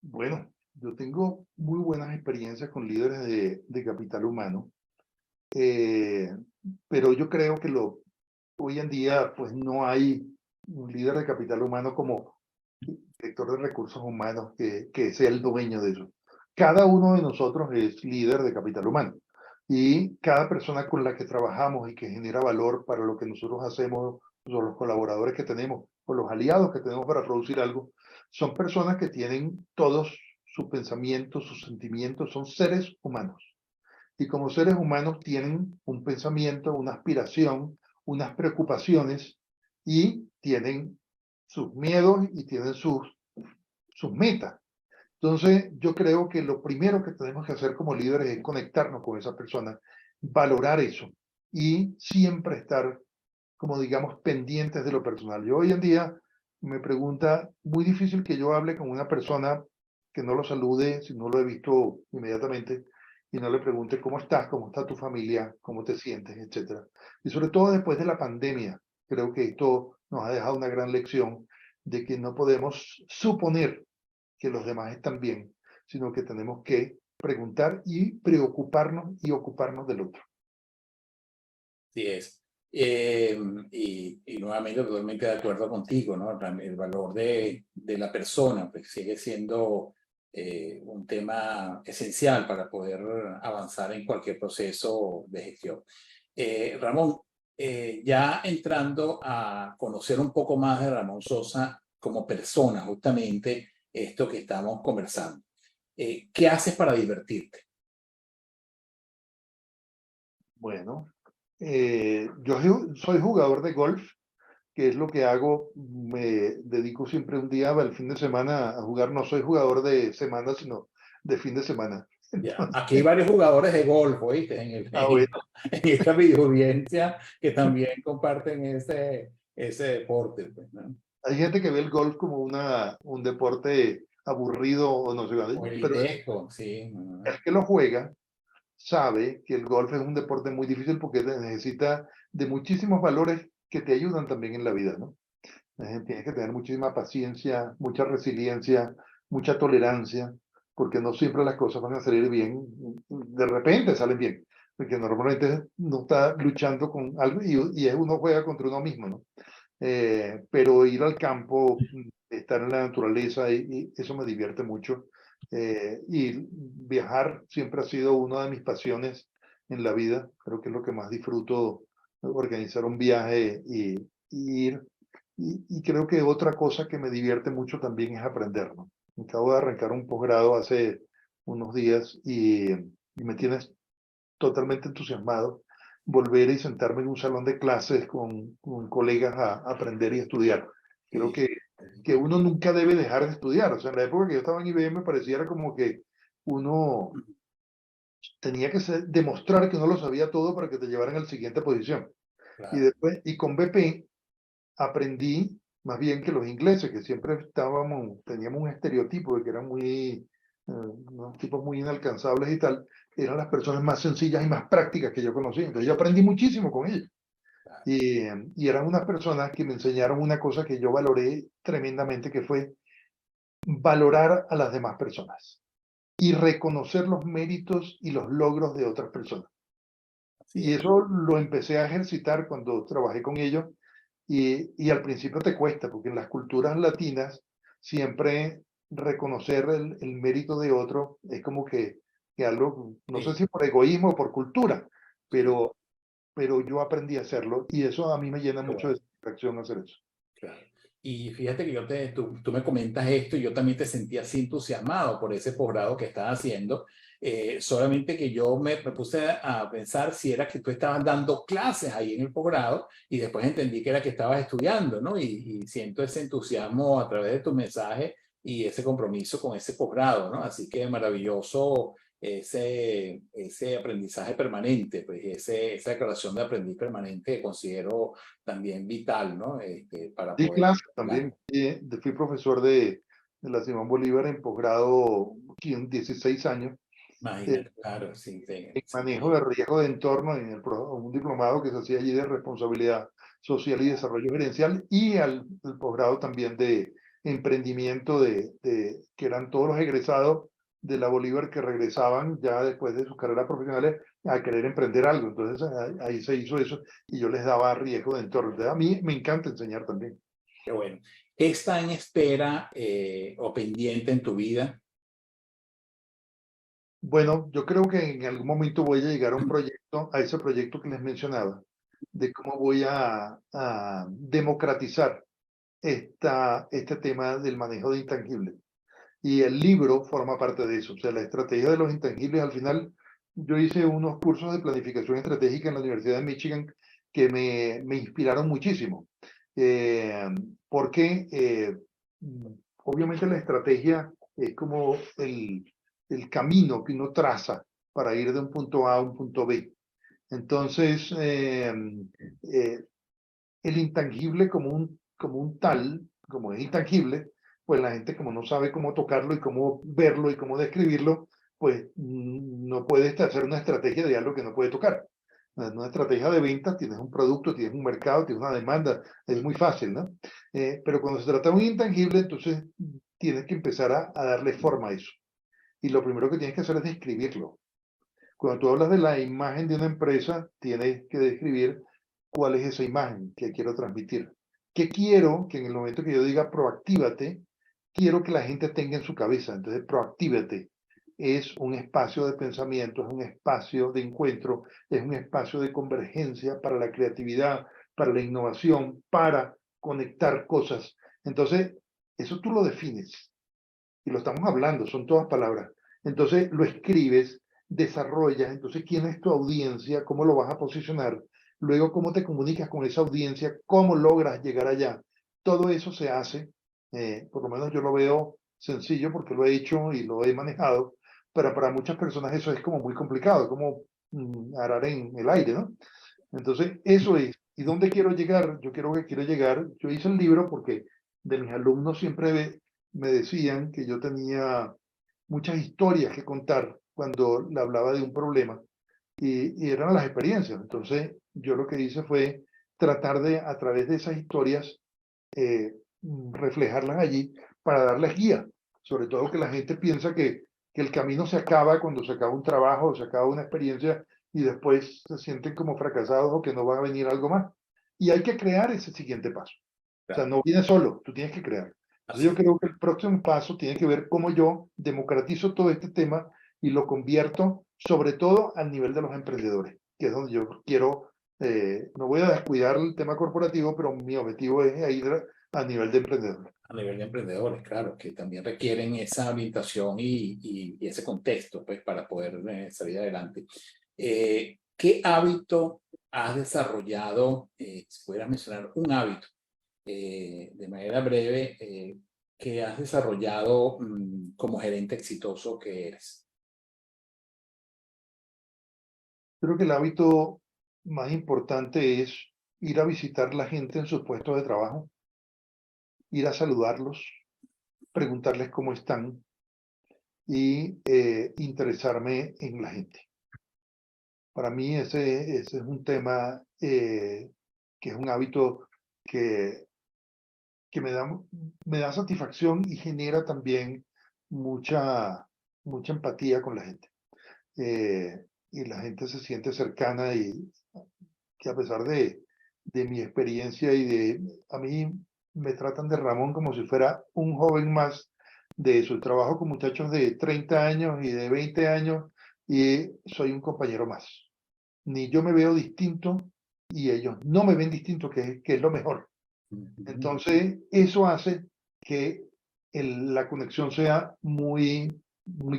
Bueno, yo tengo muy buenas experiencias con líderes de capital humano, pero yo creo que hoy en día pues no hay un líder de capital humano como director de recursos humanos que sea el dueño de eso. Cada uno de nosotros es líder de capital humano, y cada persona con la que trabajamos y que genera valor para lo que nosotros hacemos, o los colaboradores que tenemos, o los aliados que tenemos para producir algo, son personas que tienen todos sus pensamientos, sus sentimientos, son seres humanos. Y como seres humanos tienen un pensamiento, una aspiración, unas preocupaciones y tienen sus miedos y tienen sus metas. Entonces, yo creo que lo primero que tenemos que hacer como líderes es conectarnos con esa persona, valorar eso y siempre estar, como digamos, pendientes de lo personal. Yo hoy en día me pregunta, muy difícil que yo hable con una persona que no lo salude, si no lo he visto inmediatamente, y no le pregunte cómo estás, cómo está tu familia, cómo te sientes, etcétera. Y sobre todo después de la pandemia, creo que esto nos ha dejado una gran lección de que no podemos suponer que los demás están bien, sino que tenemos que preguntar y preocuparnos y ocuparnos del otro. Así es. Y nuevamente totalmente de acuerdo contigo, ¿no? El valor de la persona pues, sigue siendo un tema esencial para poder avanzar en cualquier proceso de gestión. Ramón, ya entrando a conocer un poco más de Ramón Sosa como persona, justamente esto que estamos conversando. ¿Qué haces para divertirte? Bueno, yo soy jugador de golf, que es lo que hago. Me dedico siempre un día al fin de semana a jugar. No soy jugador de semana, sino de fin de semana. Ya. Entonces, Aquí hay varios jugadores de golf, ¿oíste? bueno, En esta videoaudiencia que también comparten ese deporte, pues, ¿no? hay gente que ve el golf como un deporte aburrido o no sé, O el pero idesco, sí. ¿No? el que lo juega sabe que el golf es un deporte muy difícil porque necesita de muchísimos valores que te ayudan también en la vida, ¿no? Tienes que tener muchísima paciencia, mucha resiliencia, mucha tolerancia, porque no siempre las cosas van a salir bien. De repente salen bien, porque normalmente uno está luchando con algo y uno juega contra uno mismo, ¿no? Pero ir al campo, estar en la naturaleza, y eso me divierte mucho. Y viajar siempre ha sido una de mis pasiones en la vida. Creo que es lo que más disfruto, organizar un viaje y ir. Y creo que otra cosa que me divierte mucho también es aprender, ¿no? Acabo de arrancar un posgrado hace unos días y me tienes totalmente entusiasmado volver y sentarme en un salón de clases con colegas a aprender y estudiar. Creo Sí, que uno nunca debe dejar de estudiar. O sea, en la época que yo estaba en IBM pareciera como que uno tenía que demostrar que uno lo sabía todo para que te llevaran a la siguiente posición. Y claro. después, y con BP aprendí más bien que los ingleses, que siempre teníamos un estereotipo de que eran unos tipos muy inalcanzables y tal, eran las personas más sencillas y más prácticas que yo conocí. Entonces yo aprendí muchísimo con ellos. Claro. Y eran unas personas que me enseñaron una cosa que yo valoré tremendamente, que fue valorar a las demás personas y reconocer los méritos y los logros de otras personas. Así Y es. eso lo empecé a ejercitar cuando trabajé con ellos. Y al principio te cuesta, porque en las culturas latinas siempre reconocer el mérito de otro es como que algo, no sé Sí, si por egoísmo o por cultura, sí, pero yo aprendí a hacerlo y eso a mí me llena qué mucho bueno. de satisfacción hacer eso. Claro. Y fíjate que tú me comentas esto y yo también te sentí así entusiasmado por ese posgrado que estás haciendo. Solamente que yo me puse a pensar si era que tú estabas dando clases ahí en el posgrado y después entendí que era que estabas estudiando, ¿no? Y siento ese entusiasmo a través de tu mensaje y ese compromiso con ese posgrado, ¿no? Así que maravilloso ese aprendizaje permanente, pues esa declaración de aprendiz permanente que considero también vital, ¿no? Para Di poder, clases claro, también, fui profesor de la Simón Bolívar en posgrado 16 años, eh, imagínate, claro, sí, en sí, manejo de riesgo de entorno, un diplomado que se hacía allí de responsabilidad social y desarrollo gerencial, y el posgrado también de emprendimiento, que eran todos los egresados de la Bolívar que regresaban ya después de sus carreras profesionales a querer emprender algo. Entonces ahí se hizo eso y yo les daba riesgo de entorno. Entonces, a mí me encanta enseñar también. qué bueno. ¿Qué está en espera o pendiente en tu vida? Bueno, yo creo que en algún momento voy a llegar a a ese proyecto que les mencionaba, de cómo voy a democratizar este tema del manejo de intangibles. Y el libro forma parte de eso. O sea, la estrategia de los intangibles al final yo hice unos cursos de planificación estratégica en la Universidad de Michigan que me inspiraron muchísimo. Eh, porque obviamente la estrategia es como el camino que uno traza para ir de un punto A a un punto B. Entonces, el intangible como un tal, como es intangible, pues la gente como no sabe cómo tocarlo y cómo verlo y cómo describirlo, pues no puede hacer una estrategia de algo que no puede tocar. En una estrategia de venta tienes un producto, tienes un mercado, tienes una demanda, es muy fácil, ¿no? Pero cuando se trata de un intangible, entonces tienes que empezar a darle forma a eso. Y lo primero que tienes que hacer es describirlo. Cuando tú hablas de la imagen de una empresa, tienes que describir cuál es esa imagen que quiero transmitir. ¿Qué quiero que en el momento que yo diga proactívate, quiero que la gente tenga en su cabeza? Entonces, proactívate es un espacio de pensamiento, es un espacio de encuentro, es un espacio de convergencia para la creatividad, para la innovación, para conectar cosas. Entonces, eso tú lo defines y lo estamos hablando, son todas palabras. Entonces lo escribes, desarrollas, entonces quién es tu audiencia, cómo lo vas a posicionar, luego cómo te comunicas con esa audiencia, cómo logras llegar allá. Todo eso se hace, por lo menos yo lo veo sencillo porque lo he hecho y lo he manejado, pero para muchas personas eso es como muy complicado, como arar en el aire, ¿no? Entonces, eso es. ¿Y dónde quiero llegar? Quiero llegar, yo hice el libro porque de mis alumnos siempre me decían que yo tenía muchas historias que contar cuando le hablaba de un problema y eran las experiencias. Entonces, yo lo que hice fue tratar de, a través de esas historias, reflejarlas allí para darles guía. Sobre todo que la gente piensa que el camino se acaba cuando se acaba un trabajo o se acaba una experiencia y después se sienten como fracasados o que no va a venir algo más. Y hay que crear ese siguiente paso. O sea, Claro. no viene solo, tú tienes que crear. Entonces yo Así. creo que el próximo paso tiene que ver cómo yo democratizo todo este tema y lo convierto sobre todo al nivel de los emprendedores, que es donde yo quiero, no voy a descuidar el tema corporativo, pero mi objetivo es ir a nivel de emprendedores. A nivel de emprendedores, claro, que también requieren esa orientación y ese contexto, pues, para poder salir adelante. ¿Qué hábito has desarrollado? Si pudieras mencionar un hábito de manera breve que has desarrollado como gerente exitoso que eres. Creo que el hábito más importante es ir a visitar la gente en sus puestos de trabajo, ir a saludarlos, preguntarles cómo están y interesarme en la gente. Para mí ese es un tema que es un hábito que, que me da satisfacción y genera también mucha empatía con la gente. Y la gente se siente cercana y que a pesar de mi experiencia a mí me tratan de Ramón como si fuera un joven más de su trabajo con muchachos de 30 años y de 20 años y soy un compañero más. Ni yo me veo distinto y ellos no me ven distinto, que es lo mejor. Entonces, eso hace que la conexión sea muy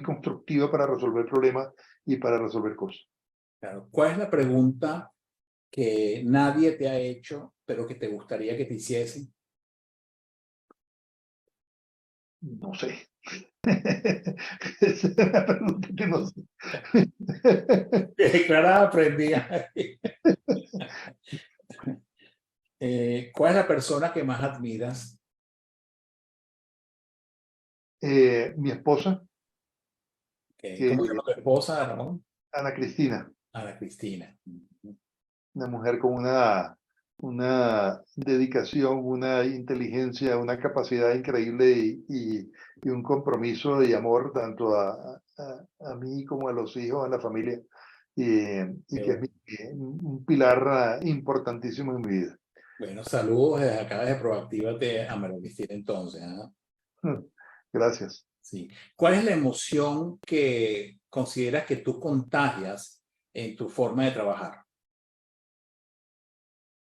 constructiva para resolver problemas y para resolver cosas. Claro. ¿Cuál es la pregunta que nadie te ha hecho, pero que te gustaría que te hiciesen? No sé. Esa es la pregunta que no sé. Clara, aprendí. ¿Cuál es la persona que más admiras? Mi esposa, que ¿Cómo se llama tu esposa, Ramón? Ana Cristina, Ana Cristina. una mujer con una dedicación, una inteligencia, una capacidad increíble y un compromiso y amor tanto a mí como a los hijos, a la familia, y Qué que es bueno. un pilar importantísimo en mi vida. Bueno, saludos desde acá de Proactívate a María Cristina entonces. ¿Ah? Gracias. Sí. ¿Cuál es la emoción que consideras que tú contagias en tu forma de trabajar?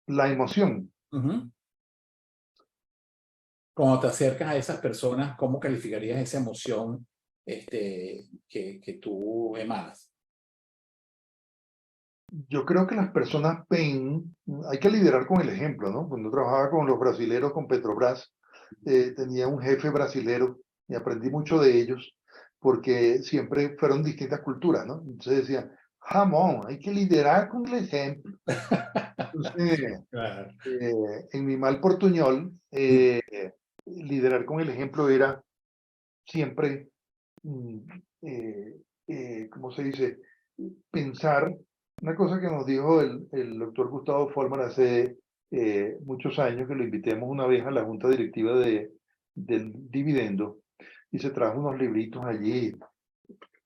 La emoción. Ujú. Cuando te acercas a esas personas, ¿cómo calificarías esa emoción que tú emanas? Yo creo que las personas ven, hay que liderar con el ejemplo, ¿no? Cuando trabajaba con los brasileros, con Petrobras, tenía un jefe brasilero y aprendí mucho de ellos porque siempre fueron distintas culturas, ¿no? Entonces decía, jamón, hay que liderar con el ejemplo. Entonces, Claro. en mi mal portuñol, liderar con el ejemplo era siempre, mm, ¿cómo se dice? Pensar, una cosa que nos dijo el doctor Gustavo Folmer hace muchos años, que lo invitemos una vez a la junta directiva del dividendo, y se trajo unos libritos allí,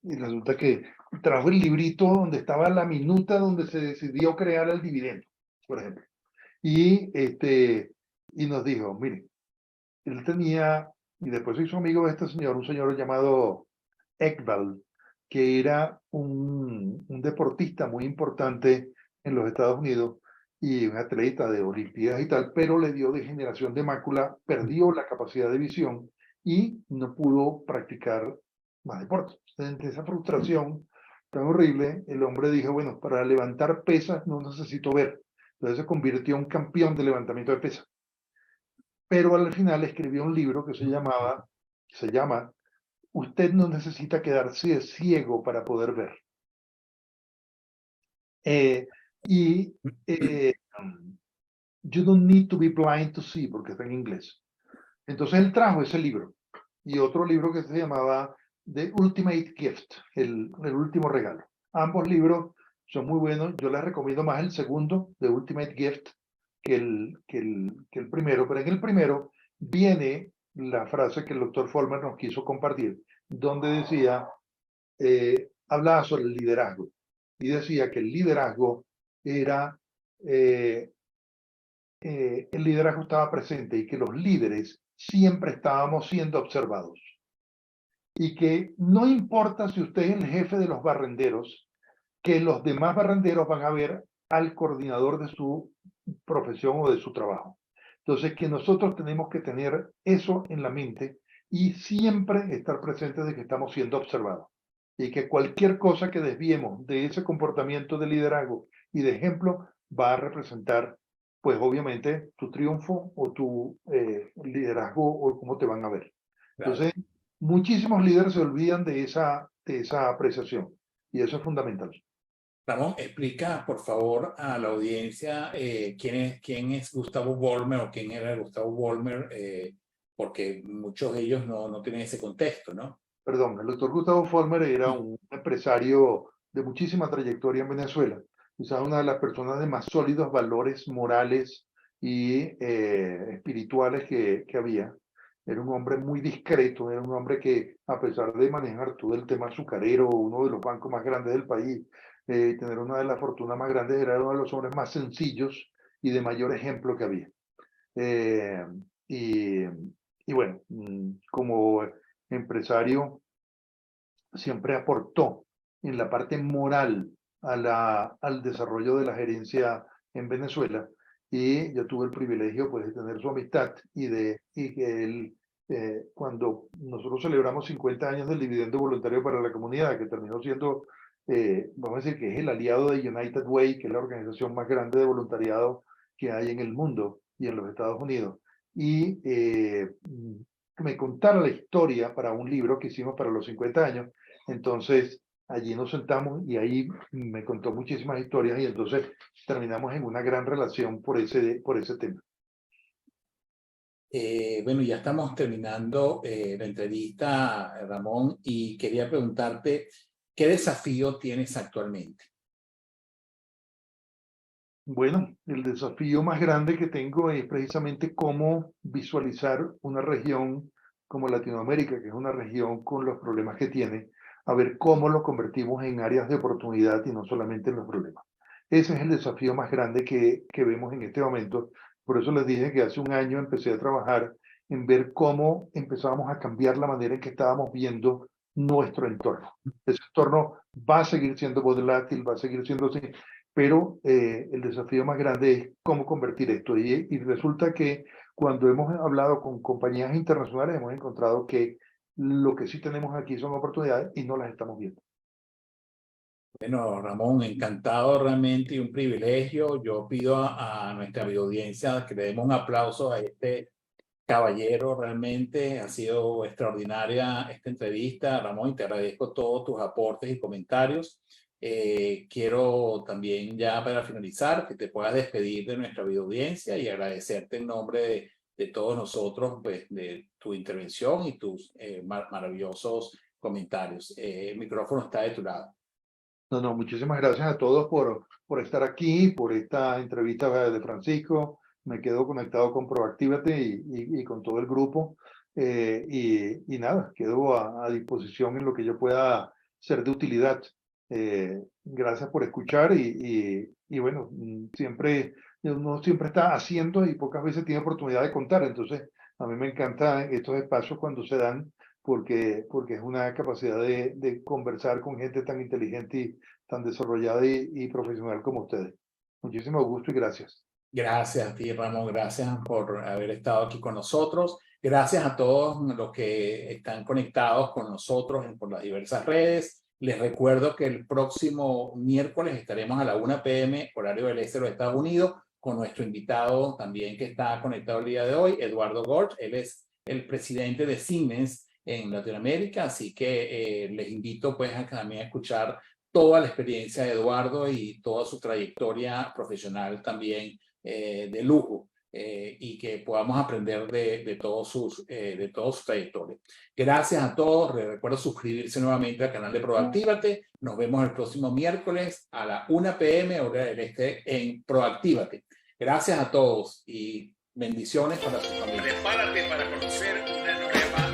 y resulta que trajo el librito donde estaba la minuta donde se decidió crear el dividendo, por ejemplo. Y nos dijo, mire, él tenía, y después se hizo amigo de este señor, un señor llamado Ekvall, que era un deportista muy importante en los Estados Unidos y un atleta de Olimpiadas y tal, pero le dio degeneración de mácula, perdió la capacidad de visión y no pudo practicar más deporte. Entre esa frustración tan horrible, el hombre dijo, bueno, para levantar pesas no necesito ver. Entonces se convirtió en campeón de levantamiento de pesas. Pero al final escribió un libro que se llama Usted no necesita quedarse ciego para poder ver. Eh, y You don't need to be blind to see, porque está en inglés. Entonces él trajo ese libro y otro libro que se llamaba The Ultimate Gift, el último regalo. Ambos libros son muy buenos. Yo les recomiendo más el segundo, The Ultimate Gift, que el primero. Pero en el primero viene la frase que el doctor Folmer nos quiso compartir, donde decía, hablaba sobre el liderazgo y decía que el liderazgo era, el liderazgo estaba presente y que los líderes siempre estábamos siendo observados y que no importa si usted es el jefe de los barrenderos, que los demás barrenderos van a ver al coordinador de su profesión o de su trabajo. Entonces, que nosotros tenemos que tener eso en la mente y siempre estar presentes de que estamos siendo observados. Y que cualquier cosa que desviemos de ese comportamiento de liderazgo y de ejemplo va a representar, pues obviamente, tu triunfo o tu liderazgo o cómo te van a ver. Claro. Entonces, muchísimos líderes se olvidan de esa apreciación y eso es fundamental. Ramón, explica por favor a la audiencia quién es Gustavo Ballmer o quién era Gustavo Ballmer, porque muchos de ellos no tienen ese contexto, ¿no? Perdón, el doctor Gustavo Folmer era un empresario de muchísima trayectoria en Venezuela, quizás una de las personas de más sólidos valores morales y espirituales que había. Era un hombre muy discreto, era un hombre que, a pesar de manejar todo el tema azucarero, uno de los bancos más grandes del país, tener una de las fortunas más grandes, era uno de los hombres más sencillos y de mayor ejemplo que había. Eh, y, y bueno, como empresario, siempre aportó en la parte moral al desarrollo de la gerencia en Venezuela y yo tuve el privilegio pues, de tener su amistad y que él, cuando nosotros celebramos 50 años del dividendo voluntario para la comunidad, que terminó siendo, vamos a decir que es el aliado de United Way, que es la organización más grande de voluntariado que hay en el mundo y en los Estados Unidos, y me contara la historia para un libro que hicimos para los 50 años. Entonces, allí nos sentamos y ahí me contó muchísimas historias y entonces terminamos en una gran relación por ese tema. Bueno, ya estamos terminando la entrevista, Ramón, y quería preguntarte, ¿qué desafío tienes actualmente? Bueno, el desafío más grande que tengo es precisamente cómo visualizar una región como Latinoamérica, que es una región con los problemas que tiene, a ver cómo lo convertimos en áreas de oportunidad y no solamente en los problemas. Ese es el desafío más grande que vemos en este momento. Por eso les dije que hace un año empecé a trabajar en ver cómo empezábamos a cambiar la manera en que estábamos viendo nuestro entorno. Ese entorno va a seguir siendo volátil, va a seguir siendo así, pero el desafío más grande es cómo convertir esto. Y resulta que cuando hemos hablado con compañías internacionales hemos encontrado que lo que sí tenemos aquí son oportunidades y no las estamos viendo. Bueno, Ramón, encantado realmente y un privilegio. Yo pido a nuestra audiencia que le demos un aplauso a este caballero. Realmente ha sido extraordinaria esta entrevista, Ramón, y te agradezco todos tus aportes y comentarios. Quiero también ya para finalizar que te puedas despedir de nuestra audiencia y agradecerte en nombre de todos nosotros pues, de tu intervención y tus maravillosos comentarios. El micrófono está de tu lado. No, no, muchísimas gracias a todos por estar aquí, por esta entrevista de Francisco. Me quedo conectado con Proactívate y con todo el grupo. Y nada, quedo a disposición en lo que yo pueda ser de utilidad. Gracias por escuchar y bueno, uno siempre está haciendo y pocas veces tiene oportunidad de contar. Entonces, a mí me encantan estos espacios cuando se dan porque es una capacidad de conversar con gente tan inteligente y tan desarrollada y profesional como ustedes. Muchísimo gusto y gracias. Gracias a ti, Ramón. Gracias por haber estado aquí con nosotros. Gracias a todos los que están conectados con nosotros por las diversas redes. Les recuerdo que el próximo miércoles estaremos a la 1 p.m. horario del este de los Estados Unidos con nuestro invitado también que está conectado el día de hoy, Eduardo Gorch. Él es el presidente de Siemens en Latinoamérica, así que les invito pues a también a escuchar toda la experiencia de Eduardo y toda su trayectoria profesional también de lujo y que podamos aprender de todos sus trayectorias. Gracias a todos. Recuerda suscribirse nuevamente al canal de Proactívate. Nos vemos el próximo miércoles a la 1 p.m. hora del este en Proactívate. Gracias a todos y bendiciones para su familia. Prepárate para conocer una nueva